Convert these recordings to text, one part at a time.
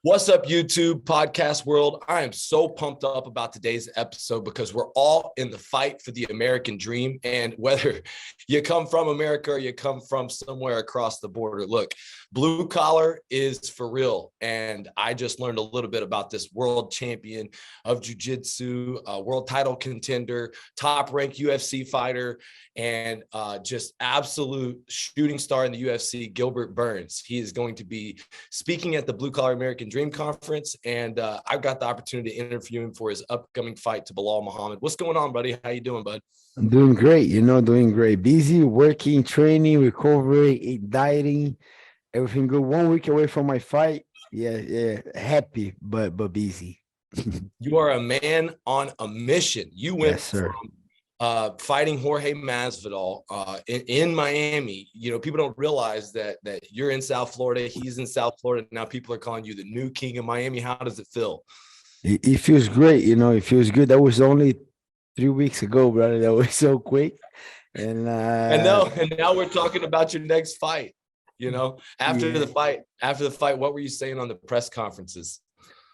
What's up, YouTube podcast world? I am so pumped up about today's episode because we're all in the fight for the American dream. And whether you come from America or you come from somewhere across the border, look, blue collar is for real. And I just learned a little bit about this world champion of jiu-jitsu, world title contender, top ranked UFC fighter, and just absolute shooting star in the UFC, Gilbert Burns. He is going to be speaking at the Blue Collar American Dream Conference, and I've got the opportunity to interview him for his upcoming fight to Belal Muhammad. What's going on, buddy? How you doing, bud? I'm doing great, doing great. Busy, working, training, recovery, dieting, everything good. 1 week away from my fight. Yeah. Happy, but busy. You are a man on a mission. You went Yes, sir. from fighting Jorge Masvidal in Miami. You know, people don't realize that you're in South Florida. He's in South Florida. Now people are calling you the new king of Miami. How does it feel? It feels great, it feels good. That was only 3 weeks ago, brother. That was so quick. And now we're talking about your next fight. You know, after yeah. the fight, what were you saying on the press conferences?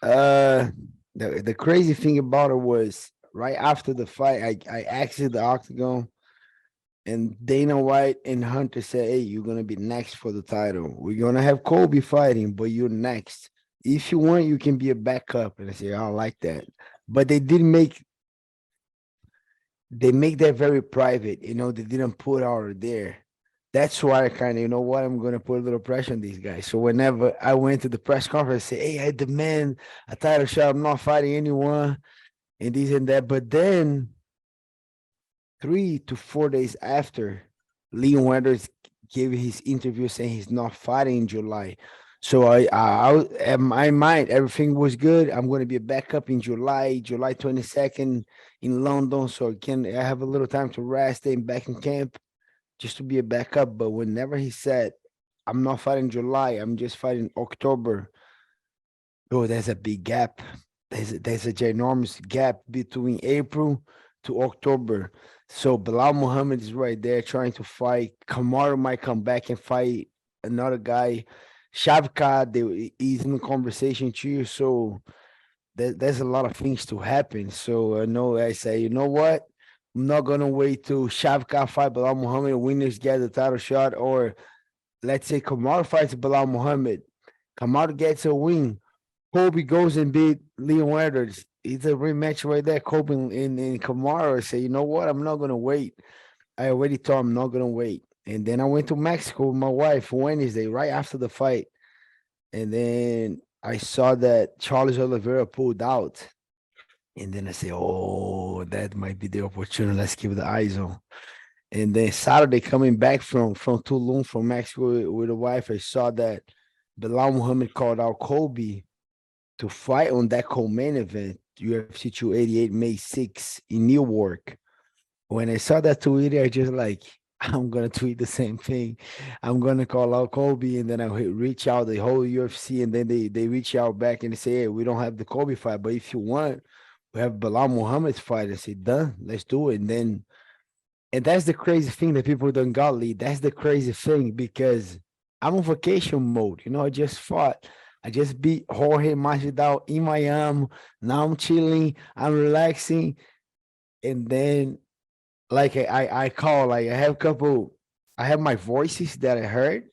The crazy thing about it was right after the fight, I exited the octagon, and Dana White and Hunter said, "Hey, you're gonna be next for the title. We're gonna have Kobe fighting, but you're next. If you want, you can be a backup." And I said, "I don't like that." But they make that very private. They didn't put out there. That's why I kind of, I'm going to put a little pressure on these guys. So whenever I went to the press conference, I say, "Hey, I demand a title shot. I'm not fighting anyone," and this and that. But then 3 to 4 days after, Leon Weathers gave his interview saying he's not fighting in July. So in my mind, everything was good. I'm going to be a backup in July 22nd in London. So I have a little time to rest and back in camp just to be a backup. But whenever he said, "I'm not fighting July, I'm just fighting October," oh, there's a big gap. There's a ginormous gap between April to October. So Belal Muhammad is right there trying to fight. Kamaru might come back and fight another guy. Shavkat, he's in the conversation too. So there's a lot of things to happen. So I say, you know what? I'm not gonna wait till Shavkat fight Belal Muhammad, winners get the title shot, or let's say Kamaru fights Belal Muhammad. Kamaru gets a win. Kobe goes and beat Leon Weathers. It's a rematch right there. Kobe and Kamaru say, you know what? I'm not gonna wait. I already told him I'm not gonna wait. And then I went to Mexico with my wife Wednesday, right after the fight. And then I saw that Charles Oliveira pulled out. And then I say, "Oh, that might be the opportunity. Let's keep the eyes on." And then Saturday, coming back from Tulum, from Mexico with the wife, I saw that Belal Muhammad called out Kobe to fight on that co-main event, UFC 288, May 6 in Newark. When I saw that tweet, I just like, I'm gonna tweet the same thing. I'm gonna call out Kobe, and then I reach out the whole UFC, and then they reach out back and they say, "Hey, we don't have the Kobe fight, but if you want, we have Belal Muhammad's fight." I say, "Done, let's do it." And that's the crazy thing that people don't got, Lee. That's the crazy thing because I'm on vacation mode. I just fought. I just beat Jorge Masvidal in Miami. Now I'm chilling. I'm relaxing, and then like I call, like I have my voices that I heard.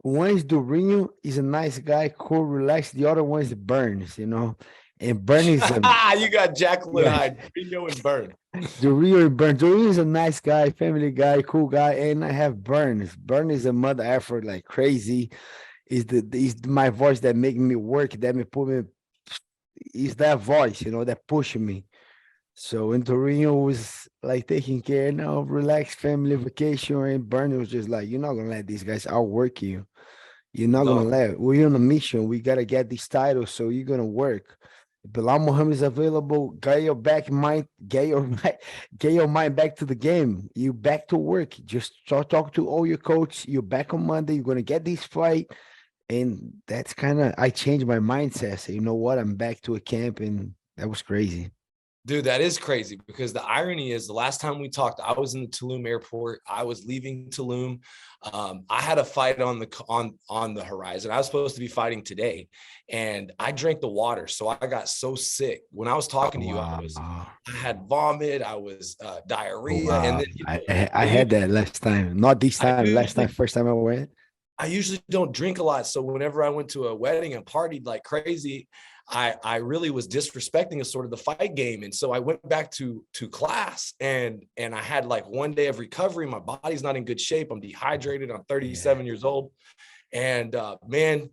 One is Durinho, is a nice guy, cool, relaxed. The other one is Burns. And Burns is You got Jacqueline yeah, Hyde, Pino, and Burn. Durinho and Burns. Durinho is a nice guy, family guy, cool guy. And I have Burns. Burns is a mother effort like crazy. Is my voice that make me work, that me put me, is that voice, that pushing me. So in Torino was like taking care now, relaxed family vacation, and Bernie was just like, "You're not gonna let these guys outwork you. You're not gonna No, let. We're on a mission. We gotta get this title, so you're gonna work." Belal Muhammad is available. Get your back mind, get your mind back to the game. You back to work. Just talk to all your coach. You're back on Monday. You're gonna get this fight, and that's kind of I changed my mindset. So you know what? I'm back to a camp, and that was crazy. Dude, that is crazy because the irony is the last time we talked, I was in the Tulum airport. I was leaving Tulum. I had a fight on the horizon. I was supposed to be fighting today, and I drank the water, so I got so sick. When I was talking to you, Wow. I had vomit, I was diarrhea, and Wow. then I had that last time. Not this I time. Last time, usually first time I went. I usually don't drink a lot. So whenever I went to a wedding and partied like crazy, I really was disrespecting a sort of the fight game. And so I went back to class and I had like 1 day of recovery. My body's not in good shape. I'm dehydrated. I'm Yeah. 37 years old. And man,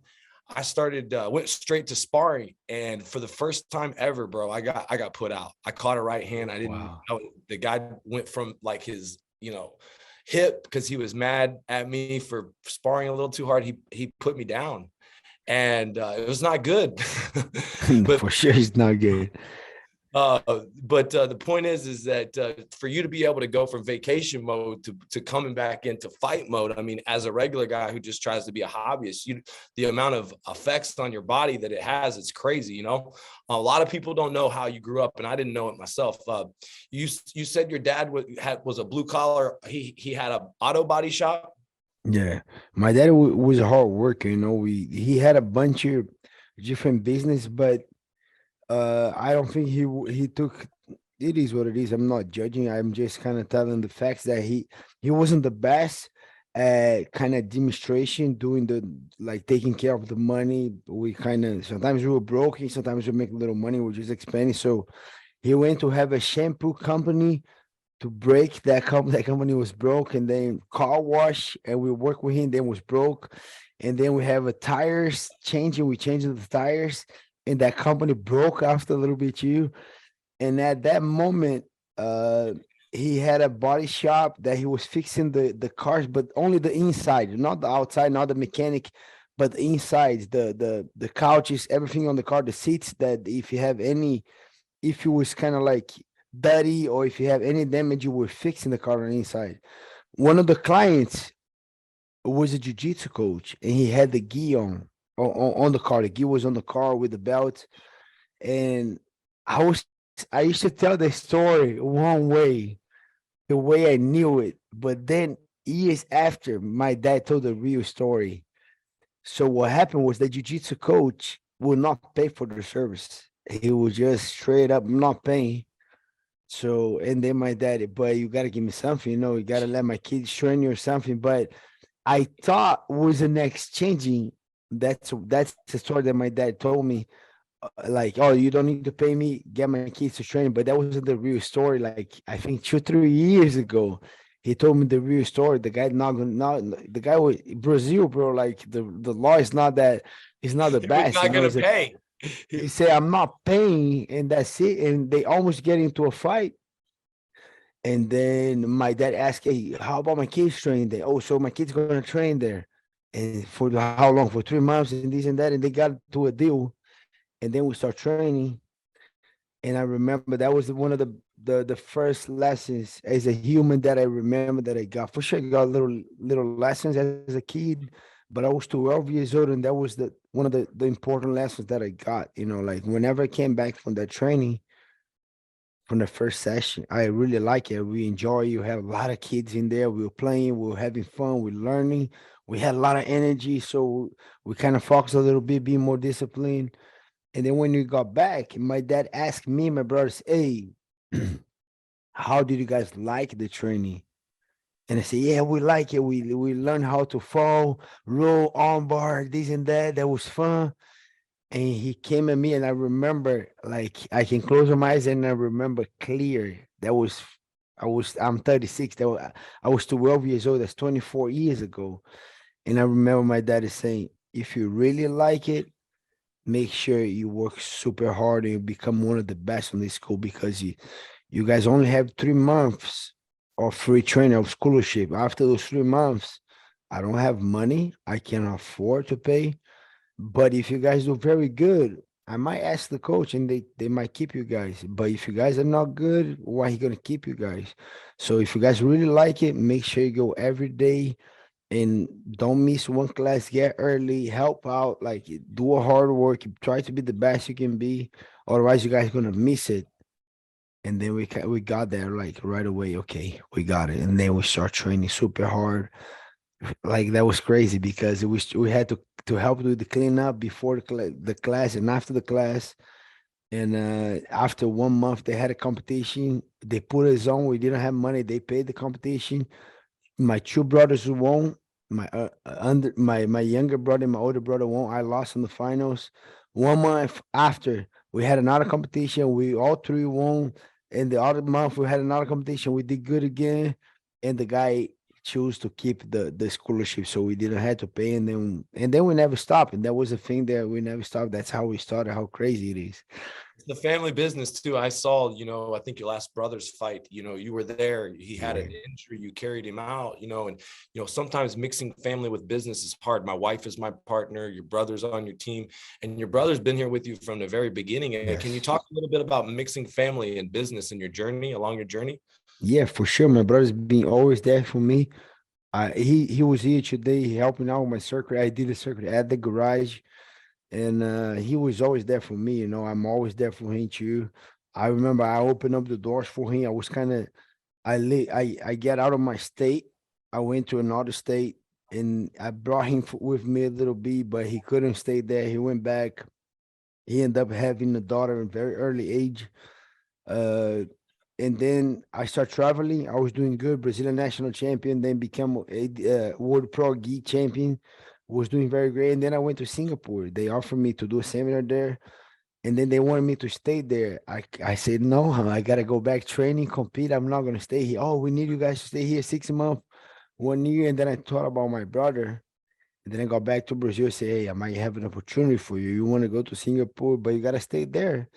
I started went straight to sparring. And for the first time ever, bro, I got put out. I caught a right hand. Wow. The guy went from like his, hip because he was mad at me for sparring a little too hard. He put me down, and it was not good. but For sure, it's not good. uh, the point is that for you to be able to go from vacation mode to coming back into fight mode, I mean, as a regular guy who just tries to be a hobbyist, the amount of effects on your body that it has, it's crazy. A lot of people don't know how you grew up, and I didn't know it myself. You said your dad was a blue collar. He had a auto body shop. Yeah, my dad was a hard worker. He had a bunch of different business, but I don't think he took. It is what it is. I'm not judging. I'm just kind of telling the facts that he wasn't the best at kind of demonstration, doing the like taking care of the money. We kind of sometimes we were broke, sometimes we make a little money. We're just expanding. So he went to have a shampoo company to break that company. That company was broke, and then car wash, and we work with him. Then was broke, and then we have a tires changing. We changed the tires, and that company broke after a little bit too. And at that moment, he had a body shop that he was fixing the cars, but only the inside, not the outside, not the mechanic, but the inside, the couches, everything on the car, the seats. That if you was kind of like dirty or if you have any damage, you were fixing the car on the inside. One of the clients was a jiu-jitsu coach, and he had the gi on the car. The gi was on the car with the belt, and I used to tell the story one way, the way I knew it, but then years after, my dad told the real story. So what happened was the jiu-jitsu coach would not pay for the service. He was just straight up not paying. So, and then my dad, but you got to give me something, you got to let my kids train you or something. But I thought was an exchanging. That's the story that my dad told me. Like, oh, you don't need to pay me, get my kids to train. But that wasn't the real story. Like, I think 2, 3 years ago, he told me the real story. The guy not the guy was Brazil, bro. Like the law is not that, it's not the He was best. not gonna It's a, pay. he said, I'm not paying, and that's it. And they almost get into a fight. And then my dad asked, hey, how about my kids training there? Oh, so my kids gonna train there. And for how long? For 3 months and this and that. And they got to a deal. And then we start training. And I remember that was one of the first lessons as a human that I remember that I got. For sure, I got little lessons as a kid, but I was 12 years old, and that was the one of the important lessons that I got. Like whenever I came back from that training, from the first session, I really like it. We enjoy. You have a lot of kids in there. We were playing. We were having fun. We were learning. We had a lot of energy, so we kind of focused a little bit, being more disciplined. And then when we got back, my dad asked me, my brothers, hey, how did you guys like the training? And I said, yeah, we like it. We learned how to fall, roll, armbar, this and that. That was fun. And he came at me, and I remember, like, I can close my eyes and I remember clear. I'm 36. I was 12 years old. That's 24 years ago. And I remember my dad is saying, if you really like it, make sure you work super hard and you become one of the best in this school, because you guys only have 3 months of free training of scholarship. After those 3 months, I don't have money. I can afford to pay. But if you guys do very good, I might ask the coach and they might keep you guys. But if you guys are not good, why he gonna keep you guys? So if you guys really like it, make sure you go every day and don't miss one class. Get early, help out, like do a hard work, try to be the best you can be. Otherwise, you guys are gonna miss it. And then we got there like right away. Okay, we got it. And then we start training super hard. Like that was crazy because we had to help with the cleanup before the class and after the class. And after 1 month, they had a competition. They put us on. We didn't have money. They paid the competition. My two brothers won. My younger brother and my older brother won. I lost in the finals. 1 month after, we had another competition. We all three won. And the other month, we had another competition. We did good again. And the guy chose to keep the scholarship, so we didn't have to pay. And then we never stopped. And that was the thing that we never stopped. That's how we started. How crazy it is. The family business too. I saw, I think your last brother's fight, you were there. He had an injury, you carried him out, and sometimes mixing family with business is hard. My wife is my partner, your brother's on your team, and your brother's been here with you from the very beginning. Yes. Can you talk a little bit about mixing family and business in your journey, along your journey? Yeah, for sure. My brother's been always there for me. He was here today helping out with my circuit. I did a circuit at the garage, and he was always there for me. I'm always there for him too. I remember I opened up the doors for him. I was kind of I get out of my state. I went to another state, and I brought him with me a little bit, but he couldn't stay there. He went back. He ended up having a daughter in very early age. Uh, and then I start traveling. I was doing good, Brazilian national champion, then become a world pro gi champion, was doing very great. And then I went to Singapore. They offered me to do a seminar there, and then they wanted me to stay there. I said no, I gotta go back training, compete. I'm not gonna stay here. Oh, we need you guys to stay here 6 months, 1 year. And then I thought about my brother. And then I got back to Brazil, say, hey, I might have an opportunity for you. You want to go to Singapore, but you gotta stay there.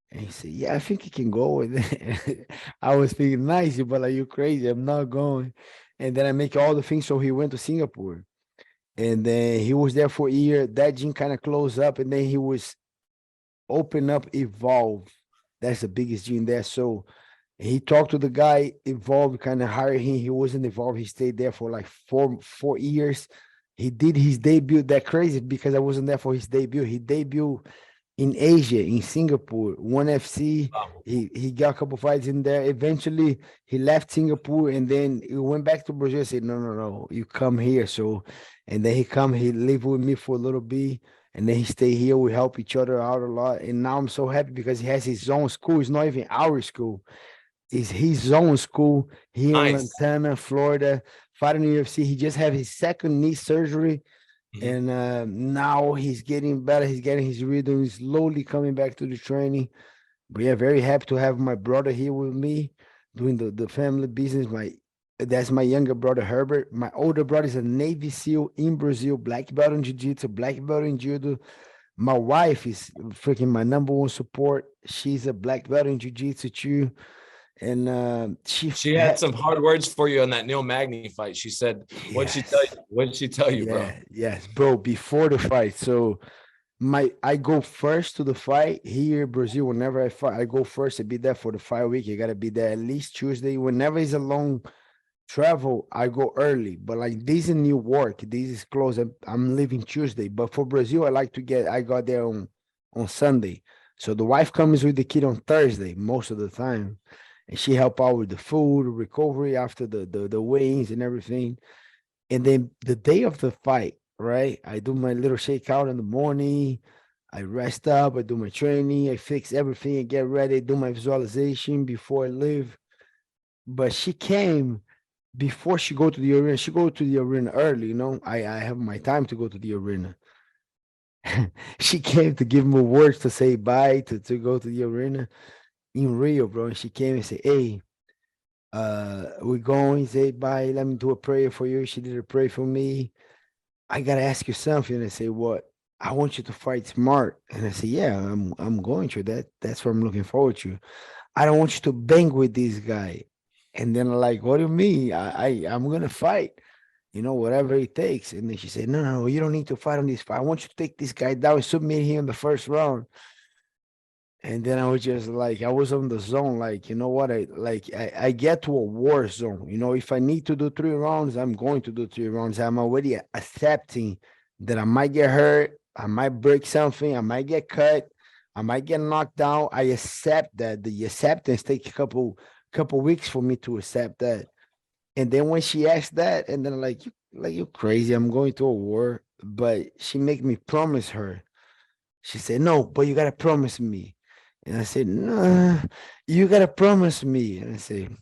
And he said, yeah, I think he can go. And then I was thinking, nice, but like, you crazy. I'm not going. And then I make all the things. So he went to Singapore. And then he was there for a year. That gym kind of closed up. And then he was open up Evolve. That's the biggest gym there. So he talked to the guy, Evolve kind of hired him. He wasn't involved. He stayed there for like four years. He did his debut. That crazy because I wasn't there for his debut. He debuted in Asia, in Singapore, ONE FC. He got a couple fights in there. Eventually, he left Singapore and then he went back to Brazil. Said, no, you come here. So, and then he lived with me for a little bit, and then he stayed here. We help each other out a lot. And now I'm so happy because he has his own school. It's not even our school. It's his own school here in Montana, Florida, fighting UFC. He just had his second knee surgery. And now he's getting better. He's getting his rhythm. He's slowly coming back to the training. But yeah, very happy to have my brother here with me doing the family business. That's my younger brother, Herbert. My older brother is a Navy SEAL in Brazil, black belt in Jiu-Jitsu, black belt in Judo. My wife is freaking my number one support. She's a black belt in Jiu-Jitsu too. And she had some hard words for you on that Neil Magny fight. She said, what'd she tell you? What'd she tell you, bro? Yes, bro, before the fight. So I go first to the fight here in Brazil. Whenever I fight, I go first to be there for the fight week. You gotta be there at least Tuesday. Whenever it's a long travel, I go early. But like this is New York, this is close. I'm leaving Tuesday. But for Brazil, I got there on Sunday. So the wife comes with the kid on Thursday most of the time. And she help out with the food, recovery after the weigh-ins and everything. And then the day of the fight, right? I do my little shakeout in the morning. I rest up. I do my training. I fix everything. I get ready. Do my visualization before I leave. But she came before she go to the arena. She go to the arena early. I have my time to go to the arena. She came to give me words to say bye to go to the arena. In Rio, bro, and she came and said, hey, we're going, say bye, let me do a prayer for you. She did a prayer for me. I gotta ask you something. And I say, what? I want you to fight smart. And I say, yeah, I'm going to. That's what I'm looking forward to. I don't want you to bang with this guy. And then I'm like, what do you mean? I'm gonna fight, whatever it takes. And then she said, no, you don't need to fight on this fight. I want you to take this guy down and submit him in the first round. And then I was just like, I was on the zone, like, you know what? I get to a war zone. If I need to do 3 rounds, I'm going to do 3 rounds. I'm already accepting that I might get hurt. I might break something. I might get cut. I might get knocked down. I accept that. The acceptance take a couple weeks for me to accept that. And then when she asked that, and then you crazy, I'm going to a war. But she make me promise her. She said, no, but you gotta promise me. And I said, no, you gotta promise me. And I said,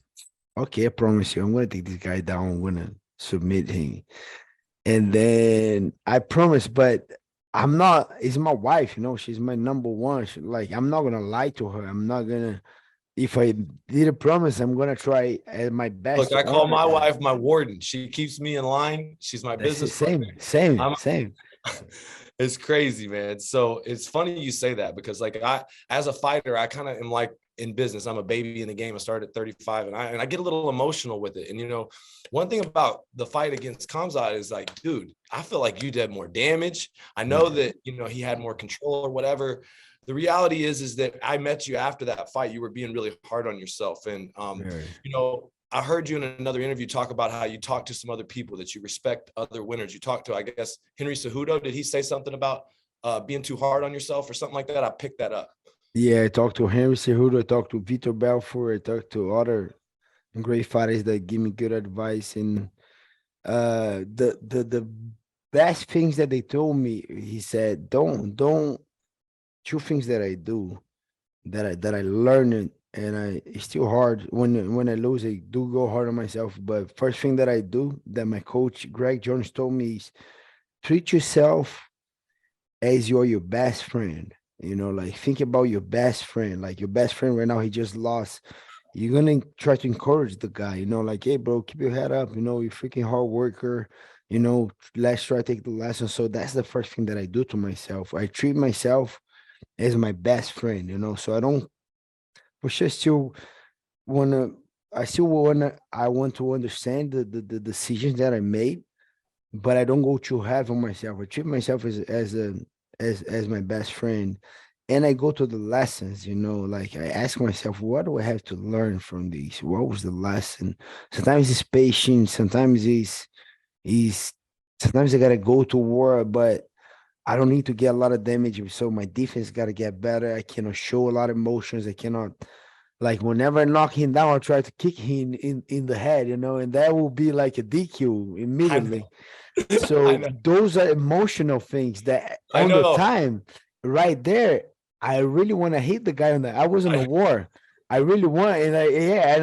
okay, I promise you, I'm gonna take this guy down. I'm gonna submit him. And then I promise, but I'm not, it's my wife, she's my number one. I'm not gonna lie to her. I'm not gonna, if I did a promise, I'm gonna try at my best Look, to I call honor my that. wife my warden. She keeps me in line. She's my That's the business partner. same. It's crazy, man. So it's funny you say that because like as a fighter, I kind of am like in business. I'm a baby in the game. I started at 35 and I get a little emotional with it. And one thing about the fight against Khamzat is like, dude, I feel like you did more damage. I know that, he had more control or whatever. The reality is that I met you after that fight. You were being really hard on yourself. And, I heard you in another interview talk about how you talk to some other people, that you respect other winners. You talked to, I guess, Henry Cejudo. Did he say something about being too hard on yourself or something like that? I picked that up. Yeah, I talked to Henry Cejudo, I talked to Vitor Belfort, I talked to other great fighters that give me good advice. And the best things that they told me, he said, don't two things that I do that I learned, and it's still hard when I lose. I do go hard on myself. But first thing that I do that my coach Greg Jones told me is treat yourself as you're your best friend. Think about your best friend. Like your best friend right now, he just lost. You're gonna try to encourage the guy, hey bro, keep your head up, you're freaking hard worker, let's try to take the lesson. So that's the first thing that I do to myself. I treat myself as my best friend, so I don't for sure still wanna I want to understand the decisions that I made, but I don't go too heavy on myself. I treat myself as my best friend. And I go to the lessons, like I ask myself, what do I have to learn from these? What was the lesson? Sometimes it's patience, is sometimes I gotta go to war, but I don't need to get a lot of damage. So my defense gotta get better. I cannot show a lot of emotions. I cannot, like, whenever I knock him down, I try to kick him in the head, and that will be like a DQ immediately. So those are emotional things that I on the know. time right there, I really want to hit the guy on that. I was in a war. I really want, and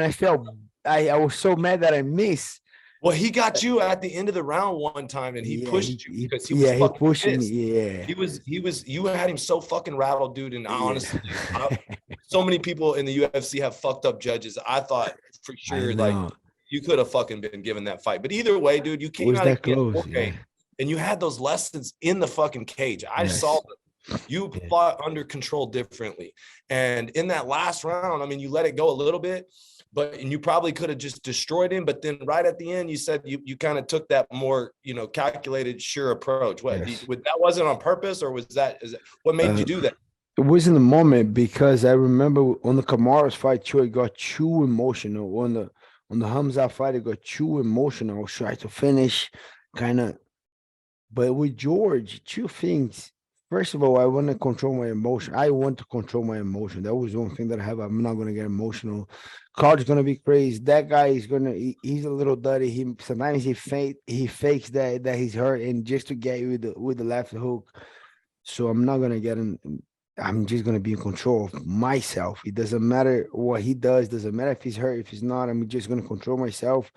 I felt I was so mad that I missed. Well, he got you at the end of the round one time, and he pushed you because he was he fucking pushed pissed. me. Yeah, you had him so fucking rattled, dude. And honestly, so many people in the UFC have fucked up judges. I thought for sure, like, you could have fucking been given that fight. But either way, dude, you came out that again, close, okay, and you had those lessons in the fucking cage. I saw them. You fought under control differently. And in that last round, I mean, you let it go a little bit, and you probably could have just destroyed him. But then right at the end, you said you kind of took that more, calculated, sure approach. That wasn't on purpose, or is that what made you do that? It was in the moment because I remember on the Kamaru's fight too, it got too emotional. On the Hamza fight, it got too emotional. I was trying to finish, kind of. But with George, two things. First of all, I want to control my emotion. I want to control my emotion. That was one thing that I have. I'm not gonna get emotional. Card's gonna be crazy. That guy is he's a little dirty. He sometimes he fakes that he's hurt, and just to get you with the left hook. So I'm not gonna get in. I'm just gonna be in control of myself. It doesn't matter what he does. Doesn't matter if he's hurt, if he's not. I'm just gonna control myself,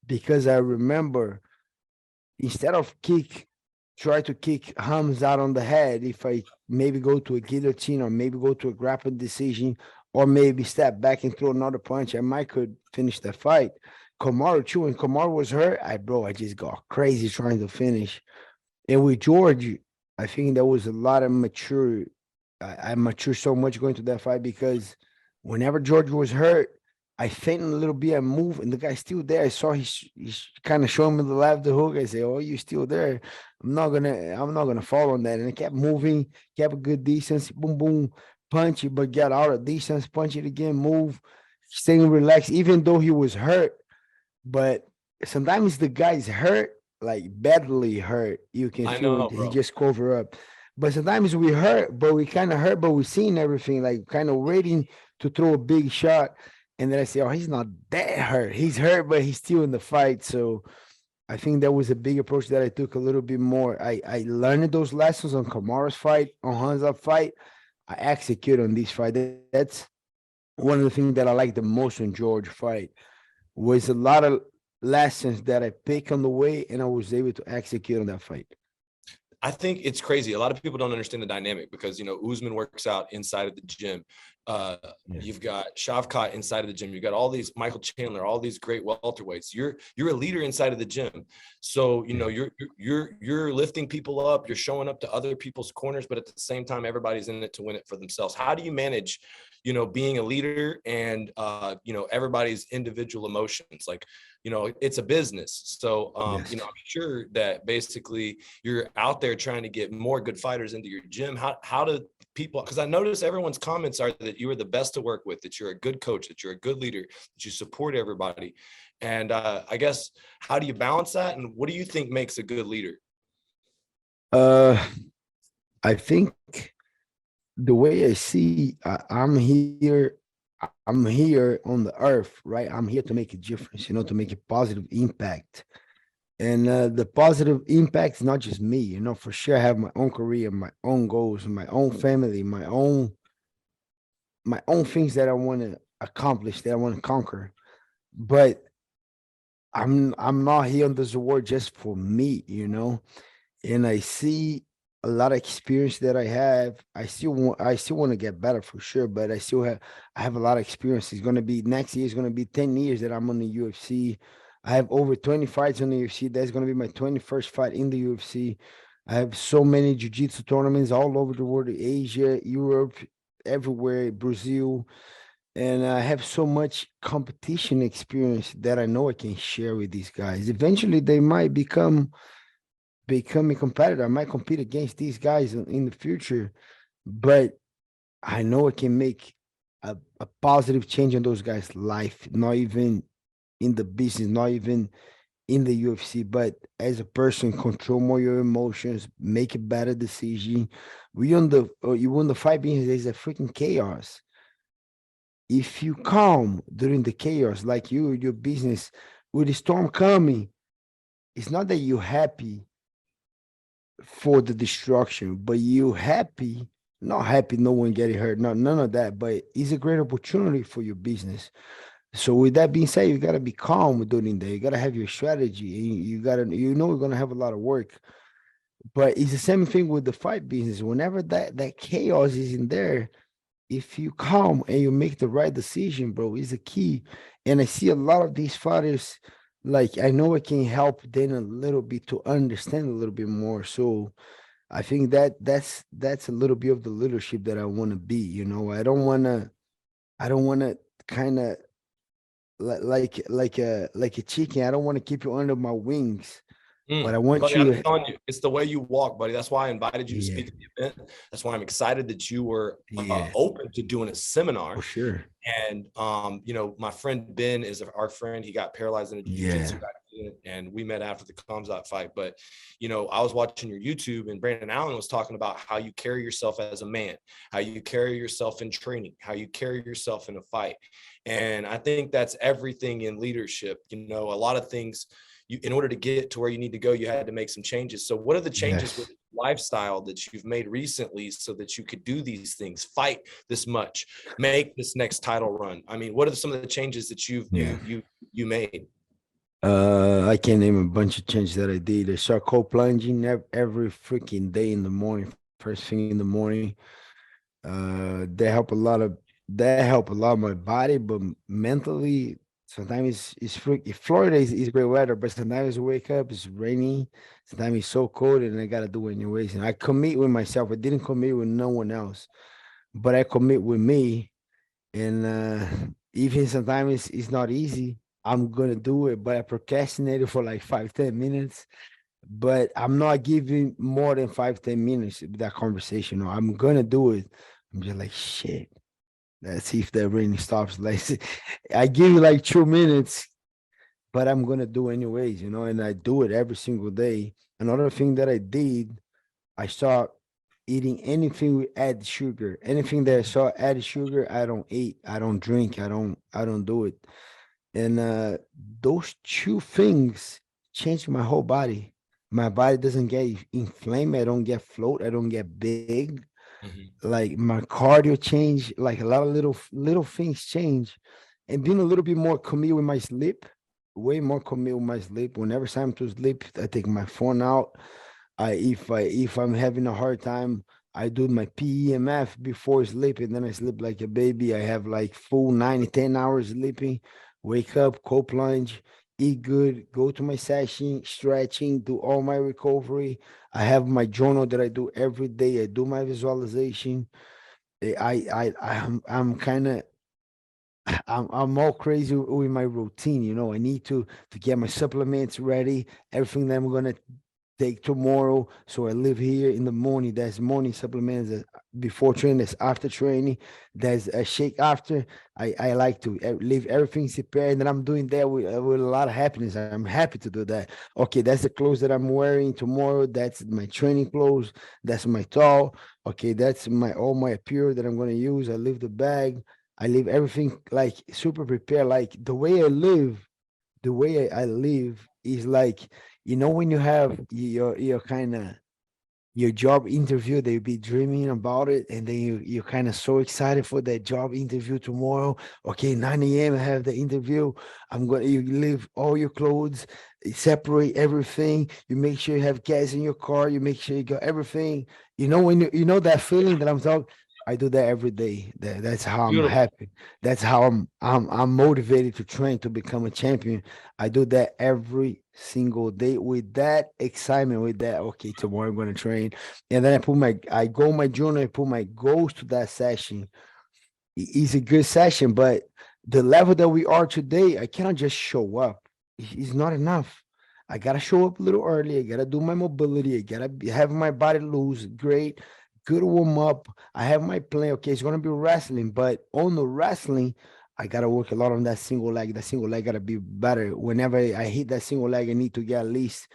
because I remember instead of try to kick Hams out on the head. If I maybe go to a guillotine or maybe go to a grappling decision or maybe step back and throw another punch, I might could finish the fight. Kamaru too, when Kamaru was hurt, I just got crazy trying to finish. And with George, I think there was a lot of mature. I matured so much going to that fight because whenever George was hurt, I fainted a little bit, I moved, and the guy's still there. I saw he's kind of showing me the left hook. I say, "Oh, you're still there. I'm not gonna fall on that." And I kept moving, kept a good distance, boom, boom, punch it, but get out of distance, punch it again, move, staying relaxed, even though he was hurt. But sometimes the guy's hurt, like badly hurt. You can feel it. He just cover up. But sometimes we hurt, but we kind of hurt, but we seen everything, like kind of waiting to throw a big shot. And then I say, oh, he's not that hurt. He's hurt, but he's still in the fight. So I think that was a big approach that I took a little bit more. I learned those lessons on Kamara's fight, on Hansa fight. I execute on this fight. That's one of the things that I like the most on George fight was a lot of lessons that I picked on the way, and I was able to execute on that fight. I think it's crazy. A lot of people don't understand the dynamic because, you know, Usman works out inside of the gym. You've got Shavkat inside of the gym. You've got all these Michael Chandler, all these great welterweights. You're a leader inside of the gym. So, you know, you're lifting people up. You're showing up to other people's corners, but at the same time, everybody's in it to win it for themselves. How do you manage, you know, being a leader and, you know, everybody's individual emotions? Like, you know, it's a business. So, you know, I'm sure that basically you're out there trying to get more good fighters into your gym. How do people, because I notice everyone's comments are that you are the best to work with, that you're a good coach, that you're a good leader, that you support everybody. And I guess, how do you balance that? And what do you think makes a good leader? I think the way I see, I'm here on the earth, right? I'm here to make a difference, you know, to make a positive impact. And the positive impact is not just me, you know, for sure. I have my own career, my own goals, my own family, my own things that I want to accomplish, that I want to conquer. But I'm not here on this world just for me, you know. And I see a lot of experience that I have. I still want to get better for sure, but I have a lot of experience. It's gonna be next year is gonna be 10 years that I'm on the UFC. I have over 20 fights on the UFC. That's gonna be my 21st fight in the UFC. I have so many jiu-jitsu tournaments all over the world, Asia, Europe, everywhere, Brazil. And I have so much competition experience that I know I can share with these guys. Eventually they might become a competitor. I might compete against these guys in the future, but I know I can make a positive change in those guys' life, not even in the business, not even in the UFC, but as a person, control more your emotions, make a better decision. You on the fight business, there's a freaking chaos. If you calm during the chaos, like your business, with the storm coming, it's not that you're happy for the destruction, but you happy, not happy, no one getting hurt, none of that, but it's a great opportunity for your business. So with that being said, you gotta be calm during the day. You gotta have your strategy. You gotta, you know, you're gonna have a lot of work. But it's the same thing with the fight business. Whenever that chaos is in there, if you calm and you make the right decision, bro, is a key. And I see a lot of these fighters, like I know I can help them a little bit to understand a little bit more. So I think that's a little bit of the leadership that I want to be. You know, I don't wanna kind of like a chicken. I don't want to keep you under my wings, but I want Buddy, I'm you. telling you, it's the way you walk, buddy. That's why I invited you to Yeah, speak at the event. That's why I'm excited that you were yeah, open to doing a for seminar. sure. And you know, my friend Ben is our friend. He got paralyzed in a jiu-jitsu Yeah, accident, and we met after the Kamzat fight. But you know, I was watching your YouTube, and Brandon Allen was talking about how you carry yourself as a man, how you carry yourself in training, how you carry yourself in a fight. And I think that's everything in leadership. You know, a lot of things in order to get to where you need to go, you had to make some changes. So what are the changes with yes. lifestyle that you've made recently so that you could do these things, fight this much, make this next title run? I mean, what are some of the changes that Yeah. you made? I can name a bunch of changes that I did. I start cold plunging every freaking day in the morning, first thing in the morning. They help a lot of that help a lot my body, but mentally, sometimes it's freaky. Florida is great weather, but sometimes I wake up, it's rainy, sometimes it's so cold, and I gotta do it anyways. And I commit with myself. I didn't commit with no one else, but I commit with me. And even sometimes it's not easy. I'm gonna do it, but I procrastinated for like 5, 10 minutes. But I'm not giving more than 5, 10 minutes with that conversation. No, I'm gonna do it. I'm just like shit. Let's see if the rain stops. Like I give you like 2 minutes, but I'm gonna do anyways, you know, and I do it every single day. Another thing that I did, I start. eating anything with added sugar. Anything that I saw added sugar, I don't eat. I don't drink. I don't do it. And those two things changed my whole body. My body doesn't get inflamed. I don't get float. I don't get big. Mhm. Like my cardio change. Like a lot of little things change, and being a little bit more commit with my sleep. Way more commit with my sleep. Whenever it's time to sleep, I take my phone out. If I'm having a hard time, I do my PEMF before sleep, and then I sleep like a baby. I have like full 9 to 10 hours sleeping. Wake up, cold plunge, eat good, go to my session, stretching, do all my recovery. I have my journal that I do every day. I do my visualization. I'm kind of I'm all crazy with my routine. I need to get my supplements ready, everything that I'm gonna take tomorrow. So I live here in the morning. There's morning supplements before training, there's after training, there's a shake after. I like to leave everything prepared, and I'm doing that with a lot of happiness. I'm happy to do that. Okay, that's the clothes that I'm wearing tomorrow. That's my training clothes. That's my towel. Okay, that's my all my apparel that I'm gonna use. I leave the bag. I leave everything like super prepared. Like the way I live is like, when you have your kind of your job interview, they be dreaming about it, and then you're kind of so excited for that job interview tomorrow. Okay, 9 a.m. I have the interview. You leave all your clothes, separate everything. You make sure you have gas in your car. You make sure you got everything. When you know that feeling that I'm talking. I do that every day. That's how I'm Beautiful. happy. That's how I'm motivated to train to become a champion. I do that every single day with that excitement, with that, okay, tomorrow I'm gonna train. And then I go my journal, I put my goals to that session. It's a good session, but the level that we are today, I cannot just show up. It's not enough. I gotta show up a little early. I gotta do my mobility. I gotta have my body loose. Great, good warm up. I have my plan. Okay, it's gonna be wrestling, but on the wrestling, I gotta work a lot on that single leg. That single leg gotta be better. Whenever I hit that single leg, I need to get at least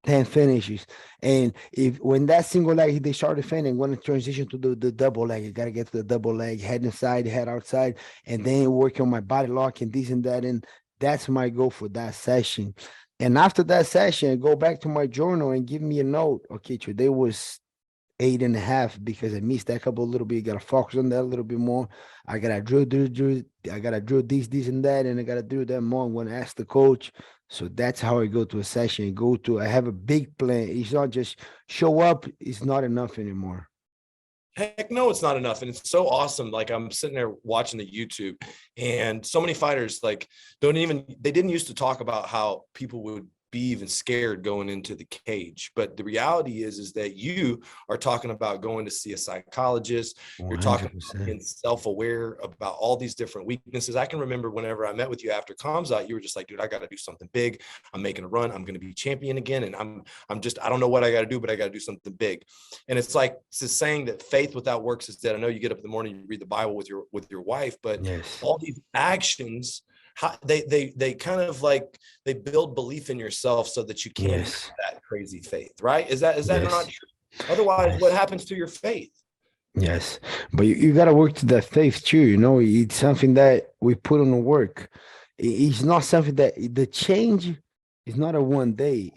10 finishes. And if when that single leg they start defending, when it transition to the double leg, you gotta get to the double leg, head inside, head outside, and then work on my body lock and this and that. And that's my goal for that session. And after that session, I go back to my journal and give me a note. Okay, today was 8.5 because I missed that couple a little bit. Gotta focus on that a little bit more. I gotta drill. I gotta drill this, and that, and I gotta do that more. I'm gonna ask the coach. So that's how I go to a session. I have a big plan. It's not just show up. It's not enough anymore. Heck no, it's not enough. And it's so awesome. Like I'm sitting there watching the YouTube, and so many fighters like they didn't used to talk about how people would be even scared going into the cage. But the reality is that you are talking about going to see a psychologist. You're talking about 100%. being self-aware about all these different weaknesses. I can remember whenever I met with you after Kamzat, you were just like, dude, I got to do something big. I'm making a run. I'm going to be champion again. And I don't know what I got to do, but I got to do something big. And it's like, it's this saying that faith without works is dead. I know you get up in the morning, you read the Bible with your wife, but Yes. all these actions, they kind of like they build belief in yourself so that you can have Yes. that crazy faith, right? Is that not Yes. true? Otherwise, what Yes. happens to your faith? Yes. But you gotta work to that faith too. It's something that we put on the work. It's not something that the change is not a one day.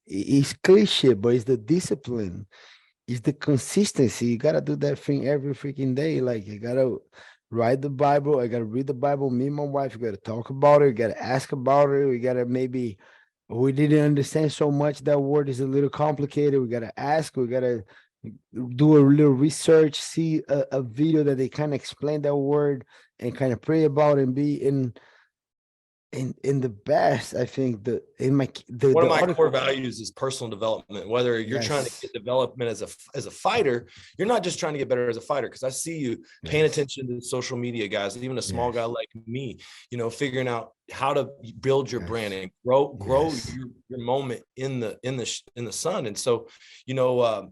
It's cliche, but it's the discipline. It's the consistency. You gotta do that thing every freaking day. Like you gotta write the Bible. I gotta read the Bible. Me and my wife, we gotta talk about it. We gotta ask about it. We gotta maybe we didn't understand so much. That word is a little complicated. We gotta ask. We gotta do a little research, see a video that they kind of explain that word and kind of pray about and be in the best. I think One of the my core article. values is personal development. Whether you're trying to Yes. get development as a fighter, you're not just trying to get better as a fighter. Because I see you paying Yes. attention to social media guys, even a small guy Yes. like me, figuring out how to build your brand Yes. and grow Yes. your moment in the sun. And so, you know,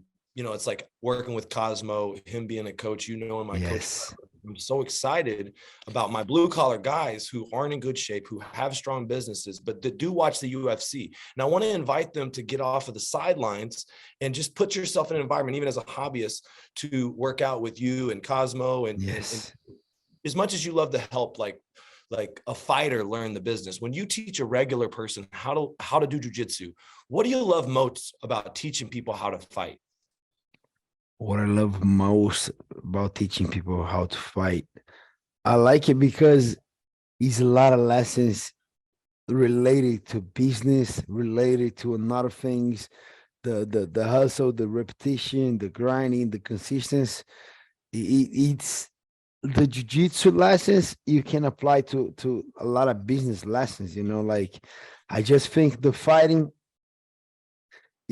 it's like working with Cosmo, him being a coach, and my coach Yes. I'm so excited about my blue collar guys who aren't in good shape, who have strong businesses, but that do watch the UFC. And I want to invite them to get off of the sidelines and just put yourself in an environment, even as a hobbyist, to work out with you and Cosmo. And as much as you love to help, like a fighter learn the business, when you teach a regular person how to do jujitsu, what do you love most about teaching people how to fight? What I love most about teaching people how to fight, I like it because it's a lot of lessons related to business, related to a lot of things, the hustle, the repetition, the grinding, the consistency. It's the jiu-jitsu lessons you can apply to a lot of business lessons, like I just think the fighting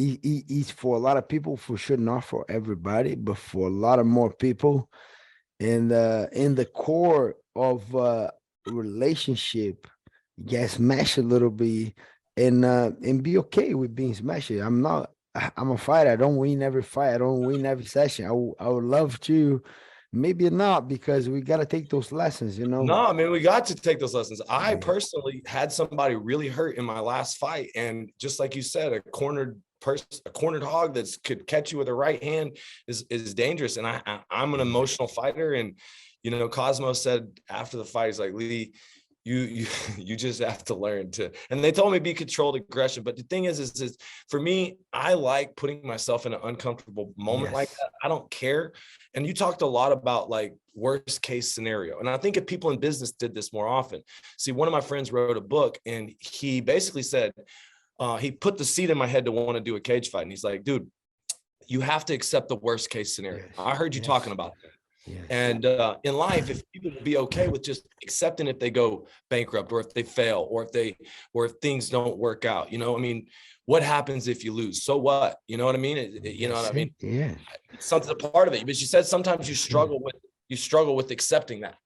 is for a lot of people, for sure, not for everybody, but for a lot of more people. And in the core of relationship, get smashed a little bit and be okay with being smashed. I'm a fighter. I don't win every fight. I don't win every session. I would love to, maybe not, because we got to take those lessons, No, I mean, we got to take those lessons. I personally had somebody really hurt in my last fight. And just like you said, a cornered hog that could catch you with a right hand is dangerous. And I'm an emotional fighter. And, Cosmo said after the fight, he's like, Lee, you just have to learn to, and they told me be controlled aggression. But the thing is for me, I like putting myself in an uncomfortable moment like that. I don't care. And you talked a lot about like worst case scenario. And I think if people in business did this more often, see, one of my friends wrote a book and he basically said, he put the seed in my head to want to do a cage fight. And he's like, dude, you have to accept the worst case scenario. I heard you talking about that. And in life, if people would be okay with just accepting if they go bankrupt or if they fail or if things don't work out, I mean, what happens if you lose? So what? You know what I mean? You know what I mean? Yeah. It's something, a part of it. But you said sometimes you struggle with accepting that.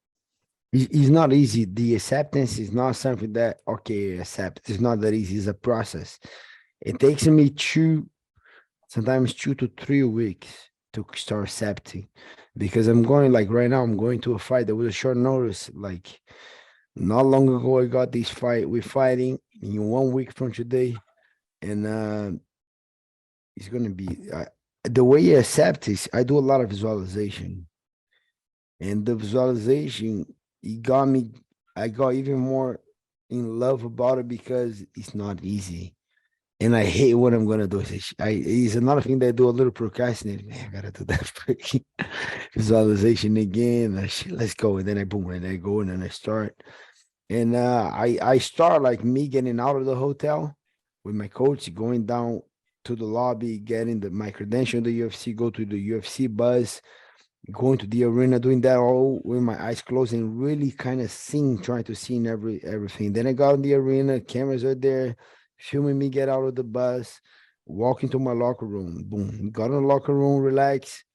It's not easy. The acceptance is not something that, okay, accept. It's not that easy. It's a process. It takes me sometimes 2 to 3 weeks to start accepting, because I'm going, like right now, I'm going to a fight that was a short notice. Like not long ago, I got this fight. We're fighting in 1 week from today. And it's going to be, the way you accept is, I do a lot of visualization. And the visualization, I got even more in love about it because it's not easy. And I hate what I'm gonna do. It's another thing that I do a little procrastinating. Man, I gotta do that freaking visualization again. Let's go. And then I boom, and I go, and then I start. And I start like me getting out of the hotel with my coach, going down to the lobby, getting my credential in the UFC, go to the UFC bus, going to the arena, doing that all with my eyes closed and really kind of trying to see everything. Then I got in the arena, cameras are there, filming me get out of the bus, walk into my locker room, boom, got in the locker room, relax.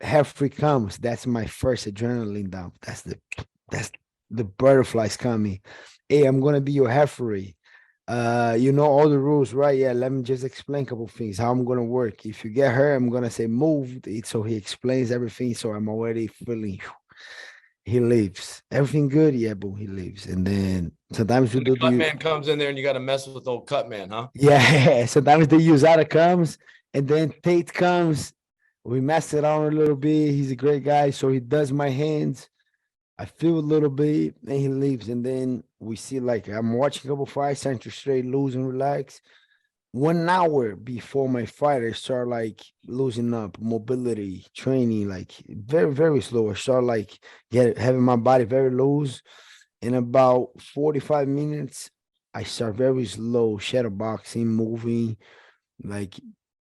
Referee comes. That's my first adrenaline dump. That's the butterflies coming. Hey, I'm gonna be your referee. You know all the rules, right? Yeah, let me just explain a couple things, how I'm gonna work. If you get hurt, I'm gonna say move. So he explains everything. So I'm already feeling he leaves. Everything good? Yeah, boom, he leaves. And then sometimes we do the cut man comes in there and you got to mess with old cut man, huh? Yeah, sometimes the USADA comes and then Tate comes. We mess it on a little bit. He's a great guy. So he does my hands. I feel a little bit, and he leaves. And then we see, like, I'm watching a couple fights, trying to straight lose and relax. 1 hour before my fight, I start like losing up mobility, training, like very, very slow. I start like having my body very loose. In about 45 minutes, I start very slow, shadow boxing, moving, like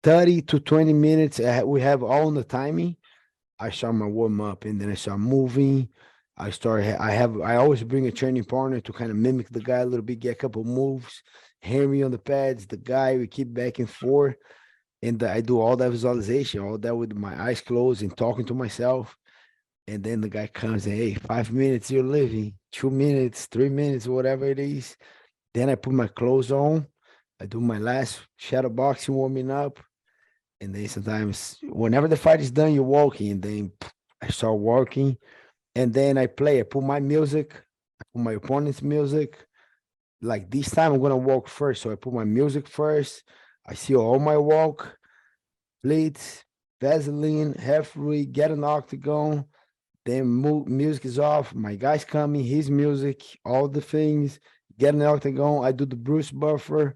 30 to 20 minutes. We have all the timing. I start my warm up and then I start moving. I always bring a training partner to kind of mimic the guy a little bit, get a couple moves, Henry on the pads, the guy, we keep back and forth. And I do all that visualization, all that with my eyes closed and talking to myself. And then the guy comes and, hey, 5 minutes, you're living, 2 minutes, 3 minutes, whatever it is. Then I put my clothes on. I do my last shadow boxing warming up. And then sometimes whenever the fight is done, you're walking. And then I start walking. and then I put my music, I put my opponent's music. Like this time I'm gonna walk first. So I put my music first. I see all my walk, plates, Vaseline, referee, get an octagon. Then music is off. My guy's coming, his music, all the things. Get an octagon. I do the Bruce Buffer,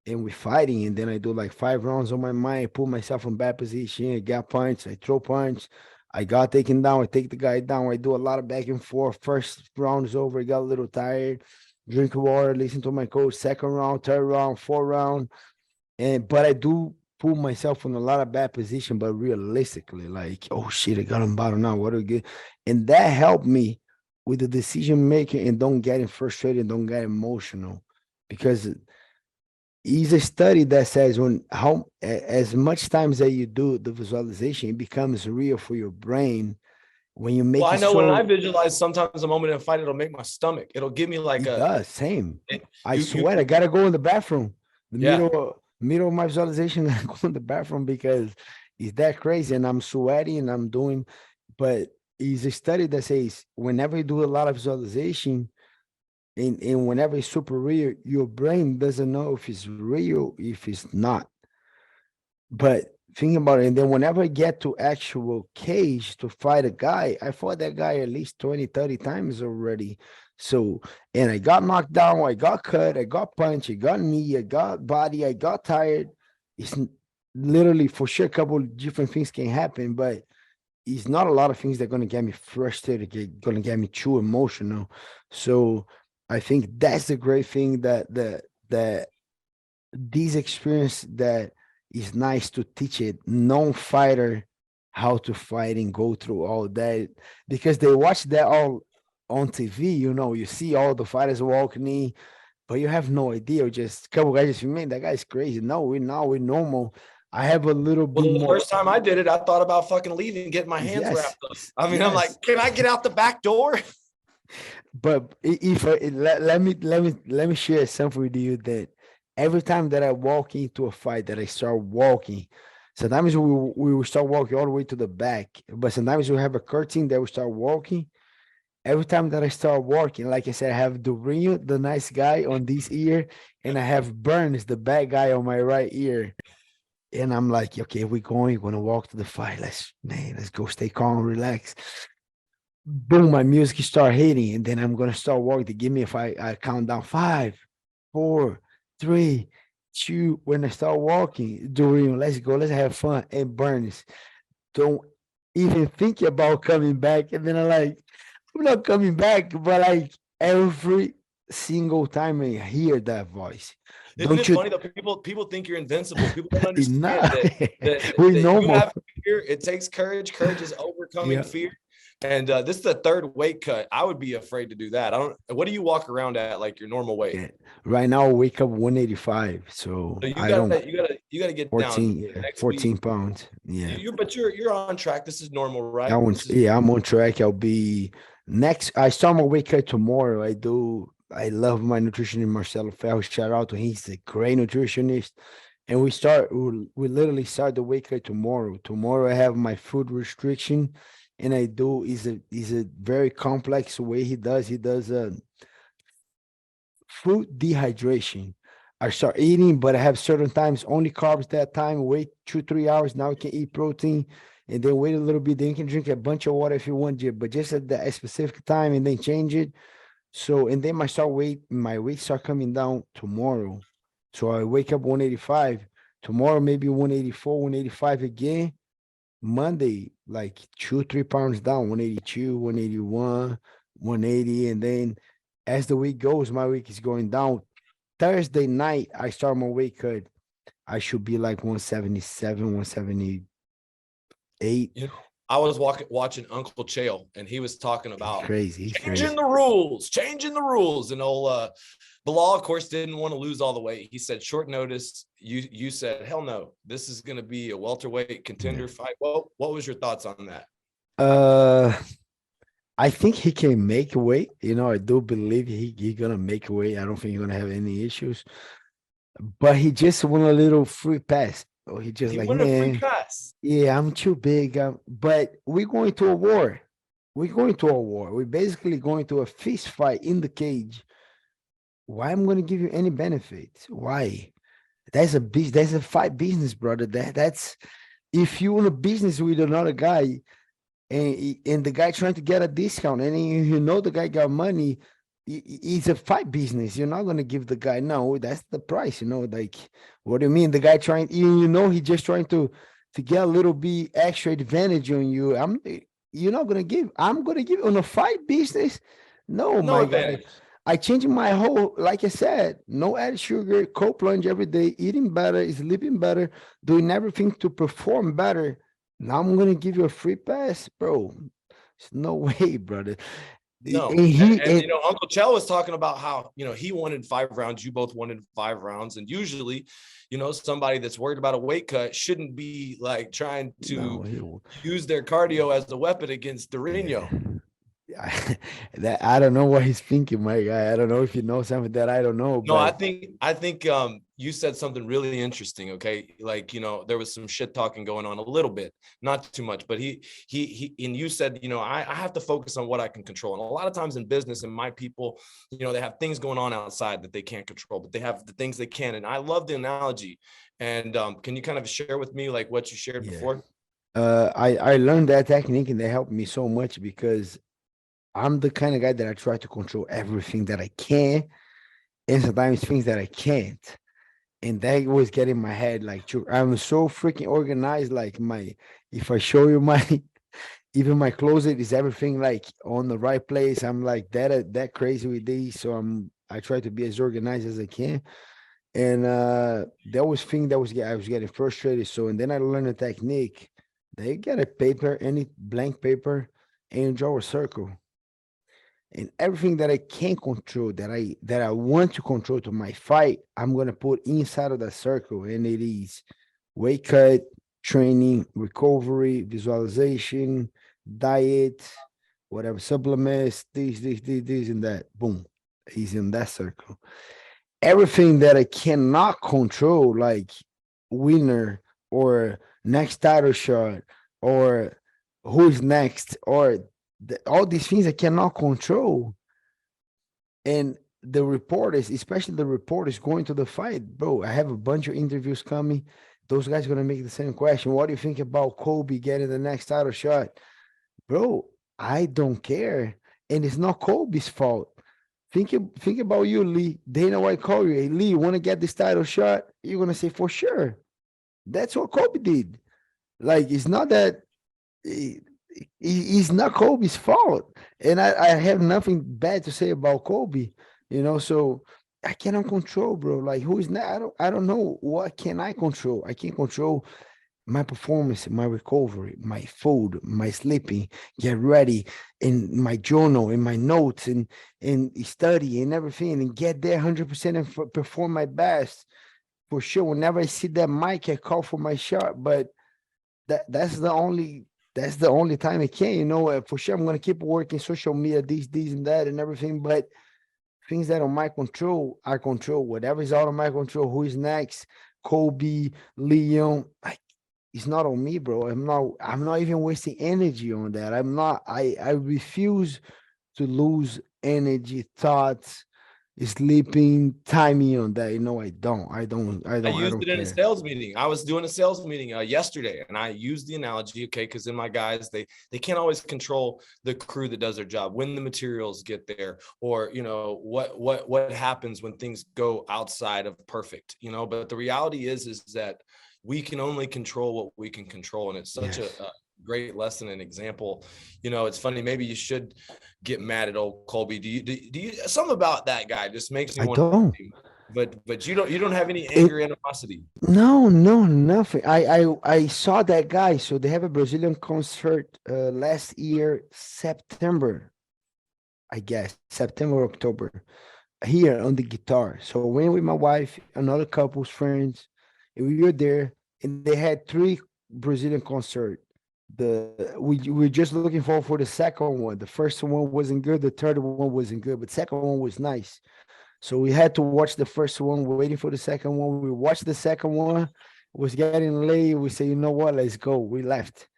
and we fighting. And then I do like 5 rounds on my mind. I put myself in bad position. I got punch. I throw punch. I got taken down. I take the guy down. I do a lot of back and forth. First round is over. I got a little tired. Drink water. Listen to my coach. Second round, third round, fourth round. But I do put myself in a lot of bad position, but realistically, like, oh shit, I got him bottom now. What do I get? And that helped me with the decision making and don't get frustrated, don't get emotional. Because it's a study that says as much times that you do the visualization, it becomes real for your brain when you make Well, I it know when I so. visualize sometimes a moment in a fight, it'll make my stomach. It'll give me like It a does, same. I you swear I gotta go in the bathroom. The yeah. middle of my visualization, I go in the bathroom because it's that crazy and I'm sweaty and I'm doing, but it's a study that says whenever you do a lot of visualization and whenever it's super real, your brain doesn't know if it's real, if it's not. But think about it, and then whenever I get to actual cage to fight a guy, I fought that guy at least 20, 30 times already. So, and I got knocked down, I got cut, I got punched, I got knee, I got body, I got tired. It's literally for sure a couple of different things can happen, but it's not a lot of things that are going to get me frustrated, going to get me too emotional. So I think that's the great thing that this experience that is nice to teach a non-fighter how to fight and go through all that because they watch that all on TV. You see all the fighters walking in, but you have no idea. Just a couple guys just man, that guy's crazy. No, we're normal. I have a little Well, bit the more. first time I did it, I thought about fucking leaving and getting my hands Yes, wrapped up. I mean, I'm yes. like, can I get out the back door? But if let me share something with you that every time that I walk into a fight that I start walking, sometimes we will start walking all the way to the back, but sometimes we have a curtain that we start walking. Every time that I start walking, like I said, I have Durinho, the nice guy, on this ear, and I have Burns, the bad guy, on my right ear. And I'm like, okay, we're gonna walk to the fight. Let's go, stay calm, relax. Boom, my music start hitting, and then I'm gonna start walking. To give me if I count down 5, 4, 3, 2. When I start walking, Doreen, let's go, let's have fun. And Burns, don't even think about coming back. And then I'm not coming back, but like every single time I hear that voice, Isn't don't it you? funny that people think you're invincible? People don't understand Nah, we that you normal. have fear. It takes courage. Courage is overcoming Yeah. fear. And this is the third weight cut. I would be afraid to do that. I don't. What do you walk around at like your normal weight? Yeah. Right now, I wake up 185. So So you I don't gotta get down 14, yeah, next week. 14 pounds. Yeah. But you're on track. This is normal, right? This is Yeah, I'm on track. I'll be next. I start my weight cut tomorrow. I love my nutritionist, Marcelo Fel. Shout out to him. He's a great nutritionist. And we literally start the weight cut tomorrow. Tomorrow I have my food restriction. And is a very complex way he does a food dehydration. I start eating, but I have certain times only carbs that time. Wait 2, 3 hours. Now I can eat protein, and then wait a little bit. Then you can drink a bunch of water if you want, but just at that specific time, and then change it. So and then my weight start coming down tomorrow. So I wake up 185. Tomorrow maybe 184, 185 again. Monday like 2, 3 pounds down, 182, 181, 180, and then as the week goes, my week is going down. Thursday night, I start my weight cut. I should be like 177, 178. you know, I was watching Uncle Chael, and he was talking about Crazy, changing crazy. the rules. And old Belal, of course, didn't want to lose all the weight. He said, short notice. You said, hell no, this is going to be a welterweight contender fight. Well, what was your thoughts on that? I think he can make weight. I do believe he gonna make weight. I don't think he's gonna have any issues. But he just want a little free pass. Or he just He like, wanted a free man, pass. yeah, I'm too big. But we're going to a war. We're going to a war. We're basically going to a fist fight in the cage. Why am I going to give you any benefits? Why? That's a fight business, brother. That's if you in a business with another guy and the guy trying to get a discount and you know the guy got money, it's a fight business. You're not gonna give the guy no, that's the price, like what do you mean? The guy trying, he just trying to get a little bit extra advantage on you. You're not gonna give. I'm gonna give on a fight business. No, No my guy. advantage. I changed my whole, like I said, no added sugar, cold plunge every day, eating better, sleeping better, doing everything to perform better. Now I'm gonna give you a free pass, bro. It's no way, brother. And No. And and Uncle Chell was talking about how, he wanted 5 rounds, you both wanted 5 rounds. And usually, somebody that's worried about a weight cut shouldn't be like trying no, to use their cardio as a weapon against yeah. Dorino. That I don't know what he's thinking, my guy. I don't know if you know something that I don't know, No, I but think you said something really interesting. Okay. Like, there was some shit talking going on a little bit, not too much, but he and you said, I have to focus on what I can control. And a lot of times in business and my people, they have things going on outside that they can't control, but they have the things they can. And I love the analogy. And can you kind of share with me like what you shared yeah. before? I learned that technique and they helped me so much because I'm the kind of guy that I try to control everything that I can and sometimes things that I can't. And that was getting my head like I'm so freaking organized. Like if I show you my even my closet is everything like on the right place. I'm like that crazy with these. So I try to be as organized as I can. And that was thing that I was getting frustrated. So and then I learned a technique. They get a paper, any blank paper, and you draw a circle. And everything that I can control, that I want to control to my fight, I'm gonna put inside of that circle, and it is weight cut, training, recovery, visualization, diet, whatever supplements, this, and that. Boom, he's in that circle. Everything that I cannot control, like winner or next title shot or who's next or all these things I cannot control. And the reporters, especially the reporters going to the fight, bro, I have a bunch of interviews coming. Those guys are going to make the same question. What do you think about Kobe getting the next title shot? Bro, I don't care. And it's not Kobe's fault. Think about you, Lee. Dana White call you, hey, Lee, you want to get this title shot? You're going to say, for sure. That's what Kobe did. Like, it's not that it's not Kobe's fault. And I have nothing bad to say about Kobe, so I cannot control, bro. Like who is not, I don't know. What can I control? I can control my performance, my recovery, my food, my sleeping, get ready, in my journal, in my notes, and study and everything, and get there 100% and perform my best. For sure. Whenever I see that mic, I call for my shot. But that's the only time I can, for sure. I'm gonna keep working social media, these and that and everything, but things that are my control, I control. Whatever is out of my control, who is next, Kobe, Leon, it's not on me, bro. I'm not even wasting energy on that. I refuse to lose energy, thoughts, sleeping, timing on that. I I used don't it in a care. sales meeting. I was doing a sales meeting yesterday, and I used the analogy, okay, because in my guys, they can't always control the crew that does their job, when the materials get there, or what happens when things go outside of perfect, But the reality is that we can only control what we can control, and it's such a Yes. great lesson and example. It's funny. Maybe you should get mad at old Colby. Do you something about that guy just makes me I want don't. to, but you don't have any It anger, animosity. No, no, nothing. I saw that guy. So they have a Brazilian concert last year, September, I guess, September, October, here on the guitar. So I went with my wife, another couple's friends, and we were there, and they had three Brazilian concert. We were just looking forward for the second one. The first one wasn't good, the third one wasn't good, but second one was nice. So we had to watch the first one, waiting for the second one. We watched the second one, it was getting late. We said, you know what, let's go. We left.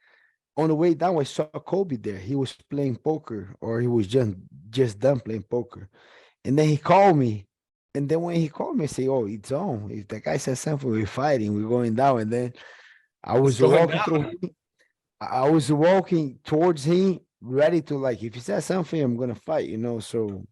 on the way down, I saw Kobe there. He was playing poker, or he was just done playing poker. And then he called me. And then when he called me, I say, "Oh, it's on. If the guy says something, we're fighting, we're going down." And then I It's was going walking down. through. I was walking towards him, ready to, like, if he says something, I'm gonna fight, you know. So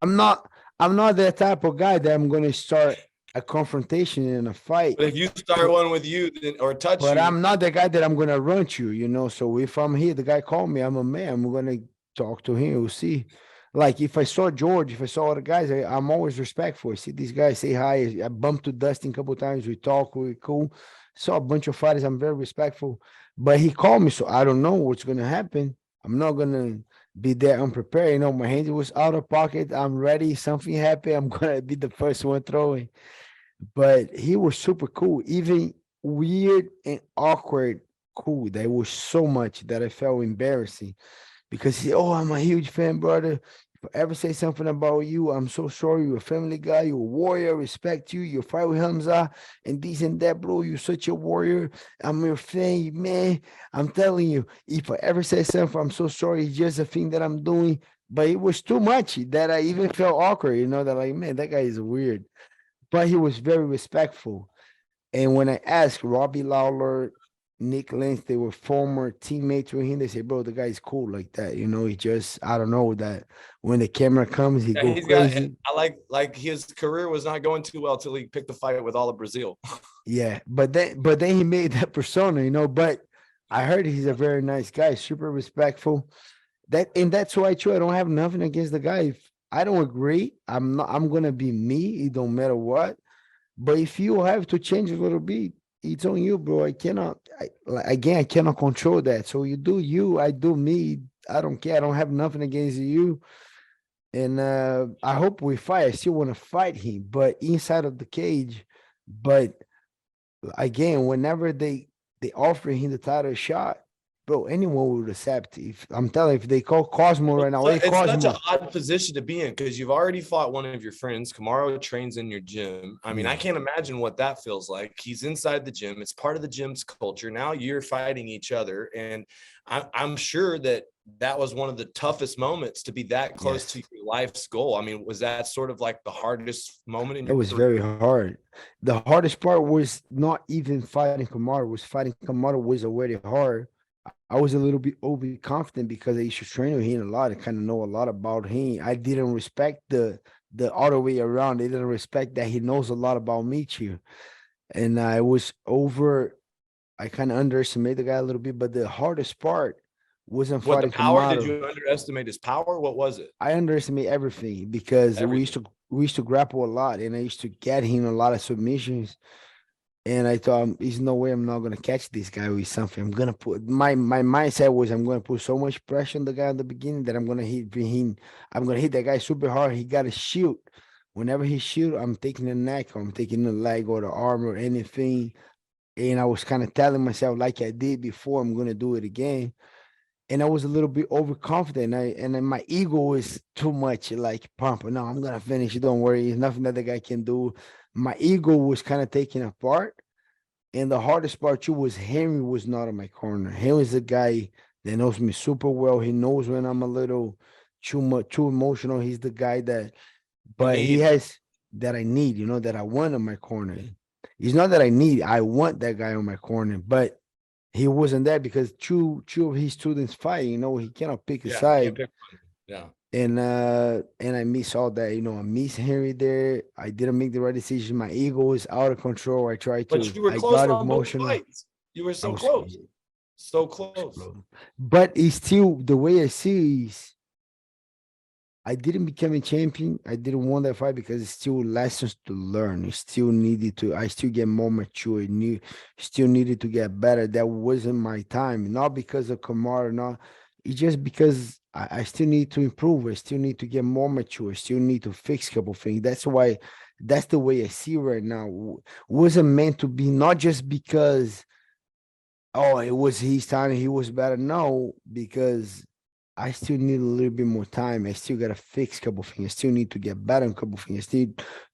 I'm not I'm not that type of guy that I'm gonna start a confrontation and a fight. But if you start one with you then, or touch But you, I'm not the guy that I'm gonna run you, you know. So if I'm here, the guy called me, I'm a man. I'm gonna talk to him. We'll see. Like if I saw George, if I saw other guys, I'm always respectful. I see these guys, say hi. I bumped to Dustin a couple of times. We talk, we cool. Saw a bunch of fighters. I'm very respectful. But he called me, so I don't know what's gonna happen. I'm not gonna be there unprepared. You know, my hand was out of pocket. I'm ready. Something happened. I'm gonna be the first one throwing. But he was super cool, even weird and awkward cool. That was so much that I felt embarrassing because he, oh, I'm a huge fan, brother. If I ever say something about you, I'm so sorry. You're a family guy, you're a warrior, respect you, you fight with Hamza and this and that, bro. You're such a warrior. I'm your fan, man. I'm telling you, if I ever say something, I'm so sorry. It's just a thing that I'm doing. But it was too much that I even felt awkward, you know, that like, man, that guy is weird. But he was very respectful. And when I asked Robbie Lawler, Nick Lynch, they were former teammates with him. They say, bro, the guy's cool like that. You know, he just, I don't know, that when the camera comes, he yeah, go he's got. crazy. I like his career was not going too well till he picked the fight with all of Brazil. Yeah. But then he made that persona, you know. But I heard he's a very nice guy, super respectful. That's why too. I don't have nothing against the guy. If I don't agree, I'm gonna be me. It don't matter what. But if you have to change a little bit, it's on you, bro. I cannot. Again, I cannot control that. So you do you, I do me. I don't care. I don't have nothing against you. And I hope we fight. I still want to fight him, but inside of the cage. But again, whenever they offer him the title shot, bro, anyone would accept. If I'm telling you, if they call Cosmo right now, hey It's such an Cosmo, odd position to be in because you've already fought one of your friends. Kamaro trains in your gym. I mean, I yeah. can't imagine what that feels like. He's inside the gym. It's part of the gym's culture. Now you're fighting each other. And I'm sure that that was one of the toughest moments to be that close Yes. to your life's goal. I mean, was that sort of like the hardest moment in It your was career? very hard. The hardest part was not even fighting Kamaru. Was fighting Kamaru was already hard. I was a little bit overconfident because I used to train with him a lot. I kind of know a lot about him. I didn't respect the other way around. I didn't respect that he knows a lot about me too. And I was over. I kind of underestimated the guy a little bit. But the hardest part wasn't What the fighting power? Did Kamaru. you underestimate his power? What was it? I underestimate everything because Everything. we used to grapple a lot, and I used to get him a lot of submissions. And I thought, there's no way I'm not gonna catch this guy with something. I'm gonna put my mindset was I'm gonna put so much pressure on the guy in the beginning that I'm gonna hit him. I'm gonna hit that guy super hard. He gotta shoot. Whenever he shoot, I'm taking the neck, or I'm taking the leg or the arm or anything. And I was kind of telling myself, like I did before, I'm gonna do it again. And I was a little bit overconfident. And then my ego was too much, like pumping. No, I'm gonna finish. Don't worry, there's nothing that the guy can do. My ego was kind of taken apart. And the hardest part too was Henry was not in my corner. Henry's a guy that knows me super well. He knows when I'm a little too much, too emotional. He's the guy that, You but he need. has that I need, you know, that I want in my corner. It's not that I need, I want that guy on my corner, but he wasn't there because two of his students fight, you know, he cannot pick a Yeah, you can't side. pick one. Yeah. And I miss all that, you know, I miss Henry there. I didn't make the right decision. My ego is out of control. But you were I close got on both emotional. fights. You were I so was close. So close, close. bro. But it's still the way I see is I didn't become a champion. I didn't want that fight because it's still lessons to learn. It still needed to, I still get more mature, still needed to get better. That wasn't my time. Not because of Kamara, not it's just because I still need to improve. I still need to get more mature. I still need to fix a couple things. That's why that's the way I see right now. Wasn't meant to be, not just because, oh, it was his time, he was better. No, because I still need a little bit more time. I still gotta fix a couple things. I still need to get better on a couple things. I still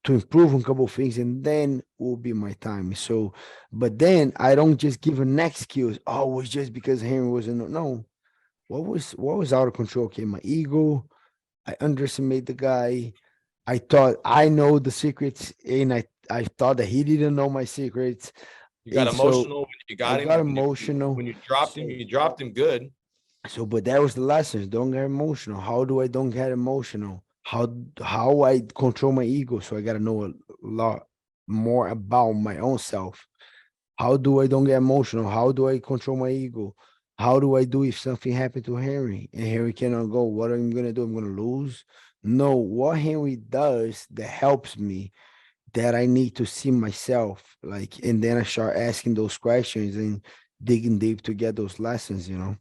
to improve on a couple things, and then will be my time. So, but then I don't just give an excuse. Oh, it was just because Henry wasn't. No, what was out of control? Okay, my ego. I underestimated the guy. I thought I know the secrets, and I thought that he didn't know my secrets, You got and so emotional when you I got him. got When emotional. you dropped him, So you dropped him good. but that was the lessons. Don't get emotional. How do I don't get emotional? How I control my ego? So I gotta know a lot more about my own self. How do I don't get emotional? How do I control my ego? How do I do if something happened to Henry and Henry cannot go? What am I gonna do? I'm gonna lose. No, what Henry does that helps me that I need to see myself, like, and then I start asking those questions and digging deep to get those lessons, you know.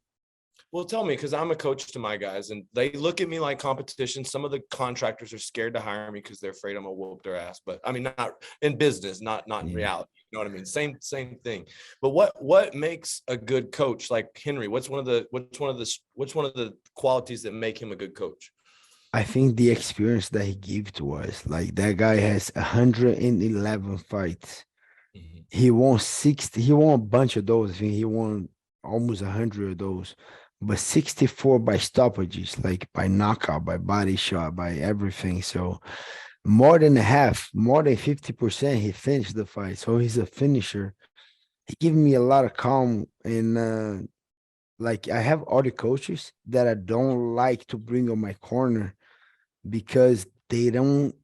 Well, tell me, because I'm a coach to my guys, and they look at me like competition. Some of the contractors are scared to hire me because they're afraid I'm gonna whoop their ass. But I mean, not in business, not in Yeah. reality. You know what I mean? Same thing. But what makes a good coach like Henry? What's one of the qualities that make him a good coach? I think the experience that he gave to us, like that guy has 111 fights. Mhm. He won 60, he won a bunch of those. I think he won almost 100 of those, but 64 by stoppages, like by knockout, by body shot, by everything. So more than half, more than 50%, he finished the fight. So he's a finisher. He gave me a lot of calm and like I have other coaches that I don't like to bring on my corner because they don't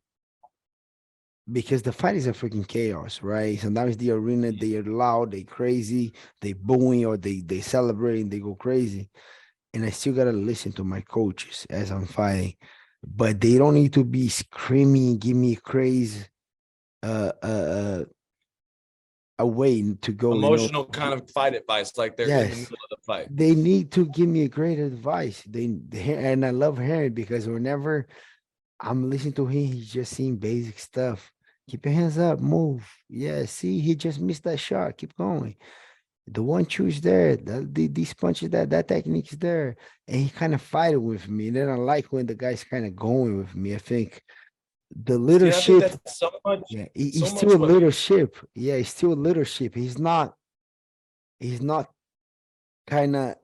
because the fight is a freaking chaos, right? Sometimes the arena they are loud, they crazy, they booing or they celebrating, they go crazy. And I still gotta listen to my coaches as I'm fighting. But they don't need to be screaming, give me crazy uh uh uh a way to go, you know. Emotional kind of fight advice, like they're in the Yes. middle of the fight. They need to give me a great advice. And I love hearing because whenever I'm listening to him. He's just saying basic stuff. Keep your hands up, move. Yeah, see, he just missed that shot. Keep going. The 1-2 is there. These punches, that technique is there. And he kind of fighted with me. And then I like when the guy's kind of going with me. I think the See, and I think leadership, that's so much, yeah, so he's still much a what leadership. Yeah, he's still a leadership. He's not kind of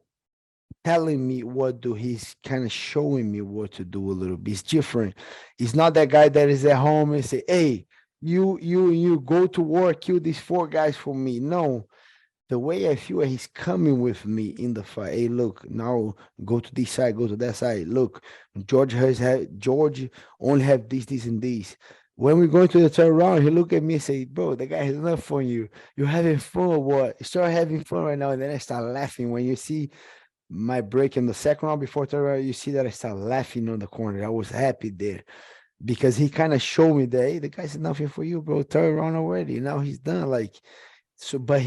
telling me what do. He's kind of showing me what to do a little bit. It's different. He's not that guy that is at home and say, hey, you go to war, kill these 4 guys for me. No, the way I feel he's coming with me in the fight. Hey, look, now go to this side, go to that side. Look, George only have this, and this. When we go into the third round, he look at me and say, bro, the guy has enough on you. You're having fun or what? Start having fun right now. And then I start laughing when you see my break in the second round before third round, you see that I start laughing on the corner. I was happy there because he kind of showed me that hey, the guy's nothing for you, bro. Third round already. Now he's done. Like so, but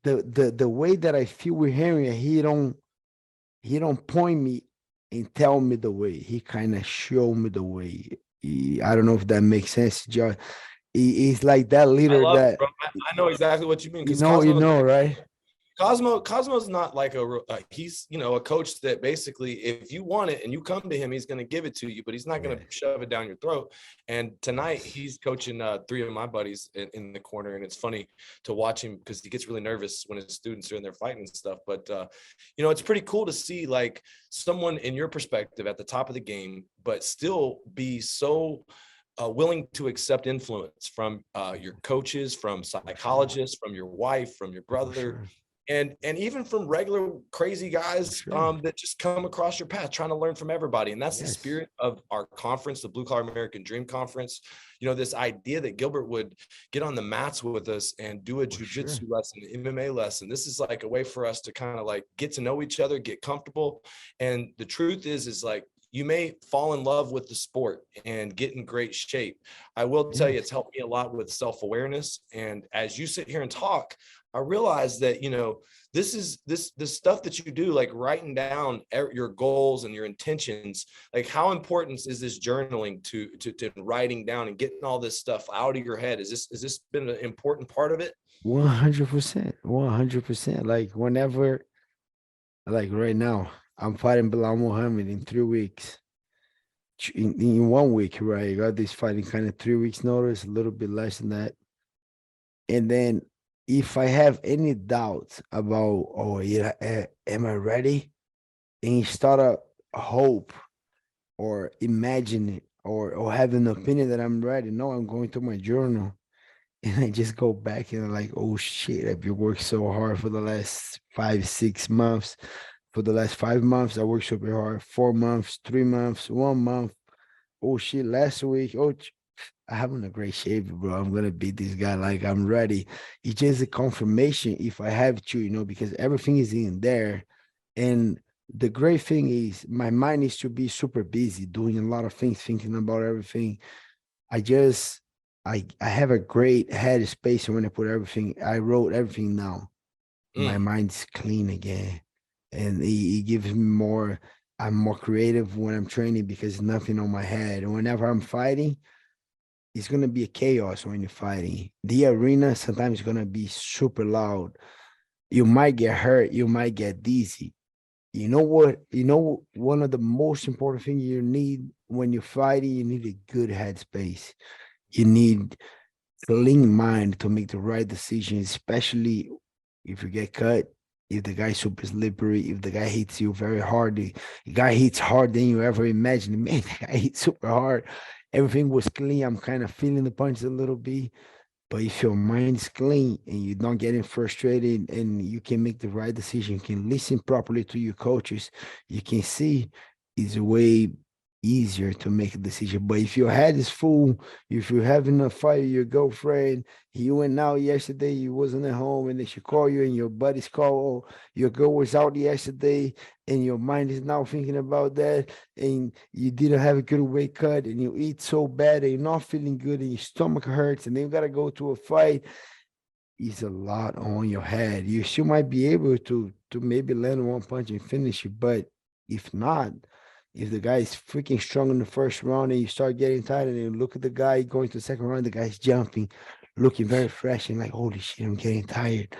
the way that I feel with Henry, he don't point me and tell me the way. He kind of show me the way. I don't know if that makes sense, Josh. He's like that I leader love it, that bro. I know exactly what you mean you because know, right? Cosmo's not like he's a coach that basically if you want it and you come to him, he's going to give it to you, but he's not going to Yes. shove it down your throat. And tonight Yes. he's coaching 3 of my buddies in the corner, and it's funny to watch him because he gets really nervous when his students are in there fighting and stuff. But it's pretty cool to see like someone in your perspective at the top of the game, but still be so willing to accept influence from your coaches, from For sure. psychologists, from your wife, from your For brother, sure. and even from regular crazy For guys sure. that just come across your path, trying to learn from everybody. And that's the Yes. spirit of our conference, the Blue Collar American Dream Conference. This idea that Gilbert would get on the mats with us and do a For sure. jujitsu lesson, an MMA lesson. This is like a way for us to kind of like get to know each other, get comfortable. And the truth is like, you may fall in love with the sport and get in great shape. I will tell you, Yes. it's helped me a lot with self-awareness. And as you sit here and talk, I realize that, this stuff that you do, like writing down your goals and your intentions, like how important is this journaling to writing down and getting all this stuff out of your head? Has this been an important part of it? 100%. 100%. Like whenever, like right now, I'm fighting Belal Muhammad in 3 weeks. In 1 week, right? I got this fighting kind of 3 weeks notice, a little bit less than that. And then if I have any doubts about, oh yeah, am I ready? And you start a hope or imagine it or have an opinion that I'm ready. No, I'm going to my journal and I just go back and I'm like, oh shit, I've been working so hard for the last 5, 6 months. For the last 5 months, I worked super hard. 4 months, 3 months, 1 month. Oh shit, last week. I'm in a great shape, bro. I'm gonna beat this guy. Like I'm ready. It's just a confirmation if I have to, because everything is in there. And the great thing is my mind is to be super busy, doing a lot of things, thinking about everything. I just I have a great head space when I put everything, I wrote everything down. My Mm. mind's clean again. And it gives me more, I'm more creative when I'm training because nothing on my head. And whenever I'm fighting, it's gonna be a chaos when you're fighting. The arena sometimes is gonna be super loud. You might get hurt, you might get dizzy. You know what? One of the most important things you need when you're fighting, you need a good headspace. You need clean mind to make the right decision, especially if you get cut, if the guy's super slippery, if the guy hits you very hard, the guy hits harder than you ever imagined. Man, the guy hits super hard. Everything was clean. I'm kind of feeling the punch a little bit. But if your mind's clean and you're not getting frustrated and you can make the right decision, you can listen properly to your coaches, you can see it's way easier to make a decision. But if your head is full, if you're having a fight with your girlfriend, you went out yesterday, you wasn't at home, and then she call you and your buddies call, oh, your girl was out yesterday, and your mind is now thinking about that, and you didn't have a good weight cut, and you eat so bad, and you're not feeling good, and your stomach hurts, and then you gotta go to a fight. It's a lot on your head. You still might be able to maybe land one punch and finish it, but if not, if the guy is freaking strong in the first round and you start getting tired and you look at the guy going to the second round, the guy's jumping, looking very fresh and like, holy shit, I'm getting tired.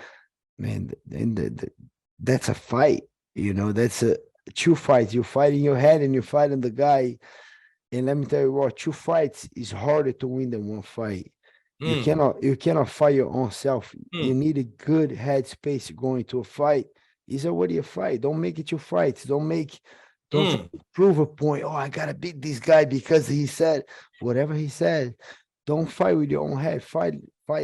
Man, and that's a fight. That's a two fights. You're fighting your head and you're fighting the guy. And let me tell you what, two fights is harder to win than one fight. You Mm. cannot fight your own self. You Mm. need a good headspace going to a fight. It's already a fight. Don't make it two fights. Don't try Mm. to prove a point. Oh, I gotta beat this guy because he said whatever he said. Don't fight with your own head. Fight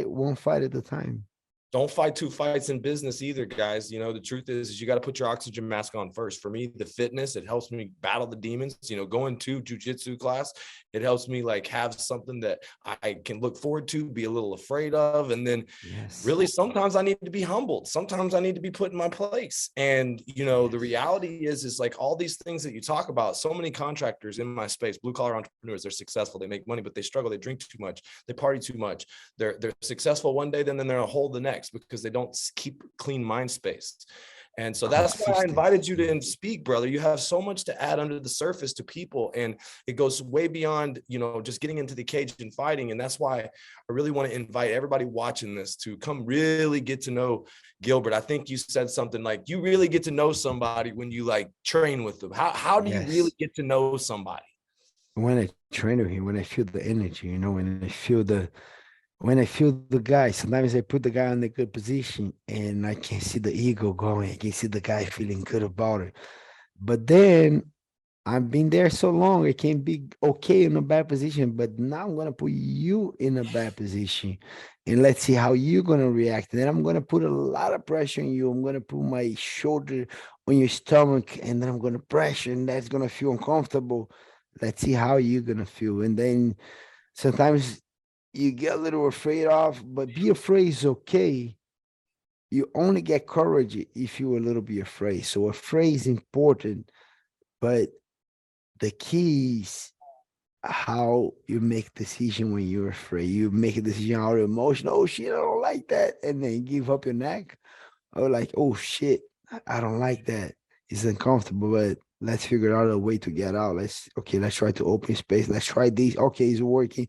one fight at a time. Don't fight two fights in business either, guys. The truth is you got to put your oxygen mask on first. For me, the fitness, it helps me battle the demons. Going to jujitsu class, it helps me like have something that I can look forward to, be a little afraid of. And then Yes. really sometimes I need to be humbled. Sometimes I need to be put in my place. And, the Yes. reality is like all these things that you talk about, so many contractors in my space, blue collar entrepreneurs, they're successful, they make money, but they struggle. They drink too much. They party too much. They're successful one day, then they're a hole the next because they don't keep clean mind space. And so that's why I invited you to speak, brother. You have so much to add under the surface to people. And it goes way beyond, just getting into the cage and fighting. And that's why I really want to invite everybody watching this to come really get to know Gilbert. I think you said something like you really get to know somebody when you like train with them. How do you really Yes. get to know somebody? When I train with him, when I feel the energy, when I feel the guy, sometimes I put the guy in a good position and I can see the ego going. I can see the guy feeling good about it. But then I've been there so long, I can be okay in a bad position. But now I'm gonna put you in a bad position, and let's see how you're gonna react. And then I'm gonna put a lot of pressure on you. I'm gonna put my shoulder on your stomach, and then I'm gonna pressure, and that's gonna feel uncomfortable. Let's see how you're gonna feel. And then sometimes you get a little afraid of, but be afraid is okay. You only get courage if you're a little bit afraid. So afraid is important, but the key is how you make decision when you're afraid. You make a decision out of emotion. Oh shit, I don't like that. And then you give up your neck. Or like, oh shit, I don't like that. It's uncomfortable, but let's figure out a way to get out. Let's try to open space. Let's try this. Okay, it's working.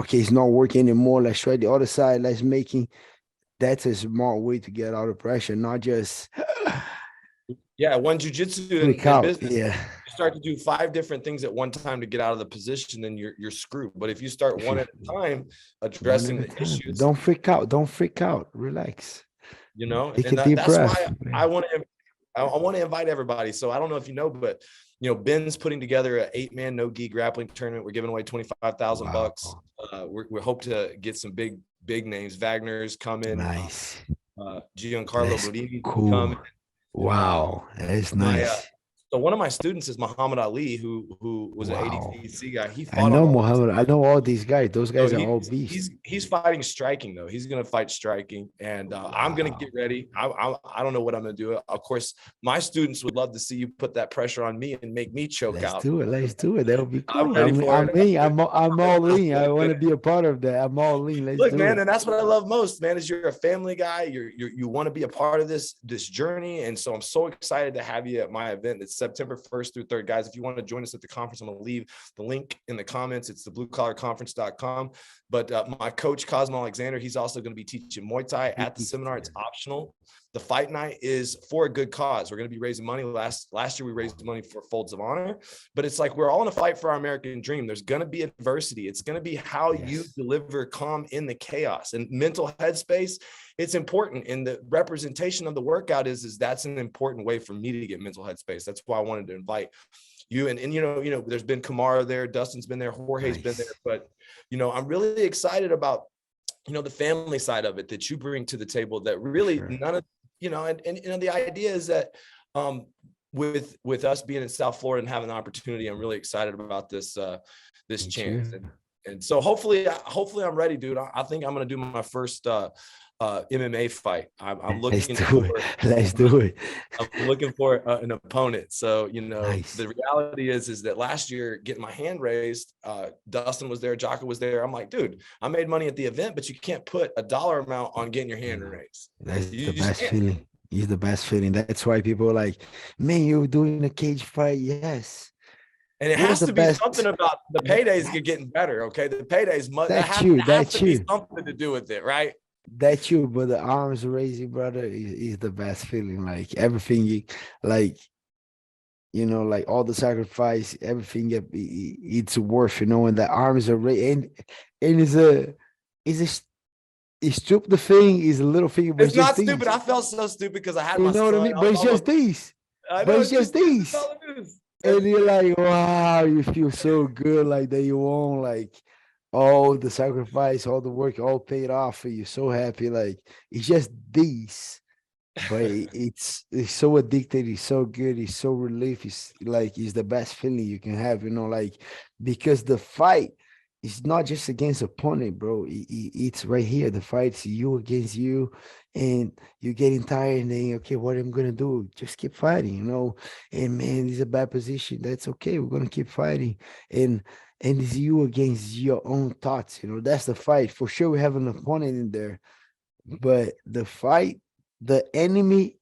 Okay, it's not working anymore. Let's try the other side. That's a smart way to get out of pressure, not just Yeah, one jujitsu Freak in out. business. Yeah. You start to do 5 different things at one time to get out of the position, then you're screwed. But if you start one at a time, One addressing at a the time. issues, Don't freak out. Don't freak out. Relax. you know, Take a and deep that's breath. why I want to invite everybody. So I don't know if you know, but Ben's putting together an 8-man no gi grappling tournament. We're giving away $25,000. We hope to get some big names. Wagner's coming. Nice. Giancarlo Bodini Cool. coming. Wow, that's nice. So one of my students is Muhammad Ali, who was an ADCC guy. He fought I know on Muhammad. I know all these guys. Those guys are all beasts. He's fighting striking though. He's gonna fight striking, and I'm gonna get ready. I don't know what I'm gonna do. Of course, my students would love to see you put that pressure on me and make me choke out. Let's do it. Let's do it. That would be cool. I'm ready for it. I'm all in. I want to be a part of that. I'm all in. Let's Look, do man, it. and that's what I love most, man. Is you're a family guy. You want to be a part of this journey, and so I'm so excited to have you at my event. It's September 1st through 3rd, guys. If you want to join us at the conference, I'm gonna leave the link in the comments. It's the bluecollarconference.com. But my coach Cosmo Alexander, he's also going to be teaching Muay Thai at the seminar. It's optional. The fight night is for a good cause. We're going to be raising money. Last year we raised money for Folds of Honor, but it's like we're all in a fight for our American dream. There's going to be adversity. It's going to be how you deliver calm in the chaos and mental headspace. It's important, and the representation of the workout is that's an important way for me to get mental headspace. That's why I wanted to invite you and there's been Kamara there, Dustin's been there, Jorge's been there, but I'm really excited about the family side of it that you bring to the table that really none of and the idea is that with us being in South Florida and having the opportunity, I'm really excited about this chance. And so hopefully I'm ready, dude. I think I'm gonna do my first MMA fight. I'm looking Let's do it. I'm looking for an opponent. So Nice. the reality is that last year getting my hand raised, Dustin was there, Jocko was there. I'm like, dude, I made money at the event, but you can't put a dollar amount on getting your hand raised. That's the best feeling. It's the best feeling. That's why people are like, man, you're doing a cage fight. Yes. And it has to be something about the paydays getting better. Okay. The paydays must have to be something to do with it, right? That's you, but the arms raising, brother, is the best feeling. Like everything you like all the sacrifice, everything it's worth, and the arms are raised. And it's stupid thing, is a little thing. But it's not stupid. I felt so stupid because I had my son. What I mean? But it's just these. But it's just these. And you're like, wow, you feel so good, like that you won, like all the sacrifice, all the work, all paid off for you. So happy, like it's just these, but it's so addicted. It's so good. It's so relief. It's like it's the best feeling you can have, like because the fight is not just against opponent, bro. It's right here. The fight's you against you, and you're getting tired and then, okay, what am I gonna do? Just keep fighting, and man, it's a bad position. That's okay. We're gonna keep fighting. And it's you against your own thoughts. That's the fight. For sure, we have an opponent in there. But the fight, the enemy,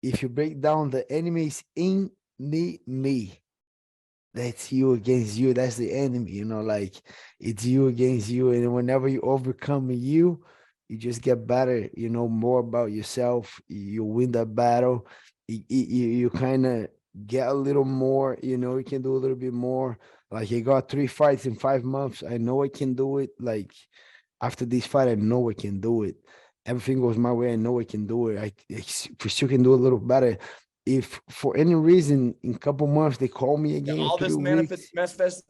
if you break down, the enemy is in me. That's you against you. That's the enemy, like it's you against you. And whenever you overcome you just get better, more about yourself. You win that battle. You kind of get a little more, you can do a little bit more. Like I got 3 fights in 5 months. I know I can do it. Like after this fight, I know I can do it. Everything goes my way. I know I can do it. I for sure can do a little better. If for any reason in a couple months they call me again, all this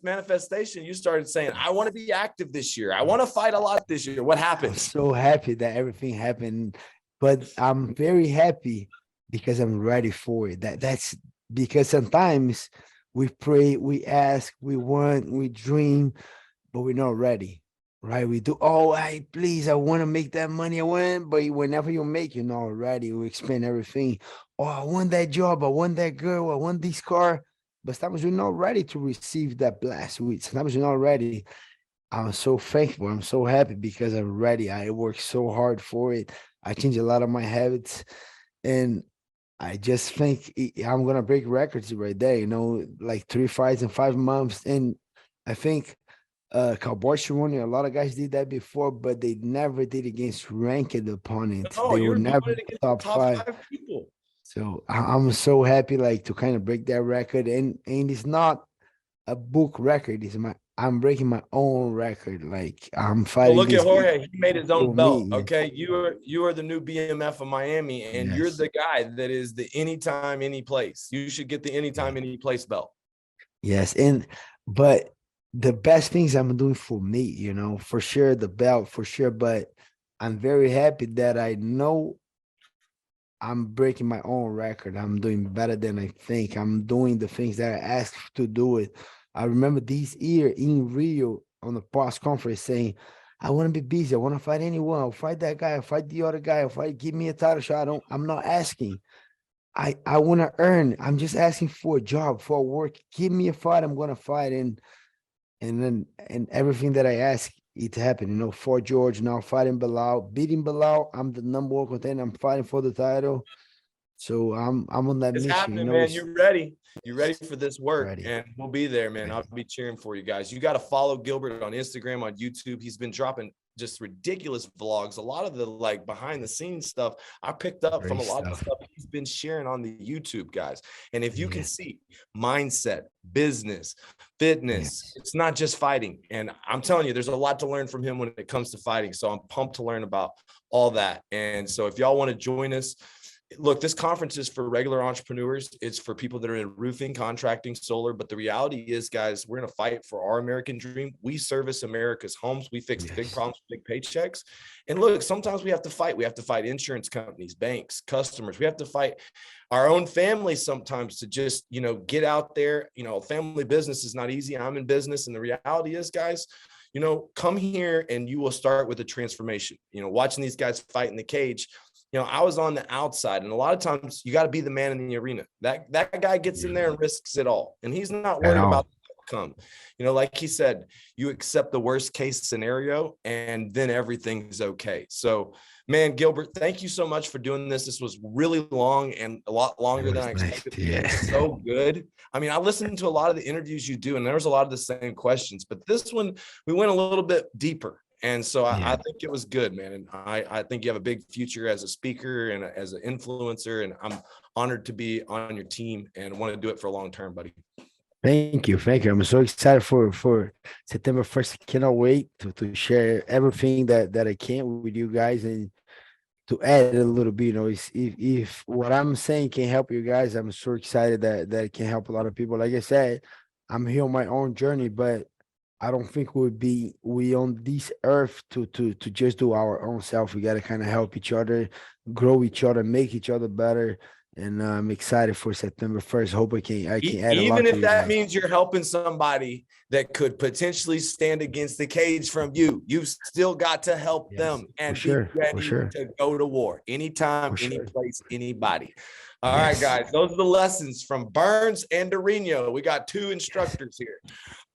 manifestation, you started saying, I want to be active this year. I want to fight a lot this year. What happened? I'm so happy that everything happened, but I'm very happy because I'm ready for it. That's because sometimes we pray, we ask, we want, we dream, but we're not ready, right? We do, please, I want to make that money. But whenever you make, you're not ready. We expend everything. Oh, I want that job. I want that girl. I want this car. But sometimes we're not ready to receive that blast. Sometimes we're not ready. I'm so thankful. I'm so happy because I'm ready. I work so hard for it. I changed a lot of my habits. And I just think I'm going to break records right there, like 3 fights in 5 months. And I think Cowboy Cerrone, a lot of guys did that before, but they never did against ranked opponents. They were never top 5 people. So I'm so happy like to kind of break that record, and it's not a book record. I'm breaking my own record. Like I'm Well, fighting look at this guy Jorge. He made his own for me. belt. Okay, you are the new BMF of Miami, and you're Yes. the guy that is the anytime, any place. You should get the anytime, any place belt. Yes. But the best things I'm doing for me, for sure the belt for sure. But I'm very happy that I know I'm breaking my own record. I'm doing better than I think. I'm doing the things that I asked to do it. I remember this year in Rio on the post conference saying, I want to be busy. I want to fight anyone. I'll fight that guy. I'll fight the other guy. I'll fight, give me a title shot. I'm not asking. I want to earn. I'm just asking for a job, for work. Give me a fight. I'm going to fight. And everything that I ask, it happened. For George now fighting Belal, beating Belal. I'm the number one contender. I'm fighting for the title. So I'm on that It's mission. happening, man. You ready? You ready for this work? Ready. And we'll be there, man. Ready. I'll be cheering for you guys. You got to follow Gilbert on Instagram, on YouTube. He's been dropping just ridiculous vlogs. A lot of the like behind the scenes stuff I picked up from a lot of stuff he's been sharing on the YouTube, guys. And if you can see mindset, business, fitness, it's not just fighting. And I'm telling you, there's a lot to learn from him when it comes to fighting. So I'm pumped to learn about all that. And so if y'all want to join us, look, this conference is for regular entrepreneurs. It's for people that are in roofing, contracting, solar. But the reality is, guys, we're going to fight for our American dream. We service America's homes. We fix big problems, big paychecks. And look, sometimes we have to fight. We have to fight insurance companies, banks, customers. We have to fight our own families sometimes to just, get out there. Family business is not easy. I'm in business. And the reality is, guys, come here and you will start with a transformation. Watching these guys fight in the cage, I was on the outside, and a lot of times you got to be the man in the arena. That guy gets in there and risks it all, and he's not worried about the outcome. Like he said, you accept the worst case scenario, and then everything's okay. So, man, Gilbert, thank you so much for doing this. This was really long and a lot longer than I expected. Yeah. So good. I mean, I listened to a lot of the interviews you do, and there was a lot of the same questions, but this one, we went a little bit deeper. And so I think it was good, man. And I think you have a big future as a speaker and as an influencer. And I'm honored to be on your team and want to do it for a long term, buddy. Thank you. I'm so excited for September 1st. I cannot wait to share everything that I can with you guys, and to add a little bit, if what I'm saying can help you guys, I'm so excited that it can help a lot of people. Like I said, I'm here on my own journey, but I don't think we on this earth to just do our own self. We got to kind of help each other, grow each other, make each other better. And I'm excited for September 1st. Hope I can add a lot. Even if that means you're helping somebody that could potentially stand against the cage from you, you still got to help them and be ready to go to war anytime, any place, anybody. All right, guys, those are the lessons from Burns and Dorino. We got two instructors here.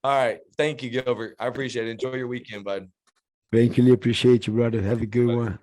All right. Thank you, Gilbert. I appreciate it. Enjoy your weekend, bud. Thank you. Appreciate you, brother. Have a good one.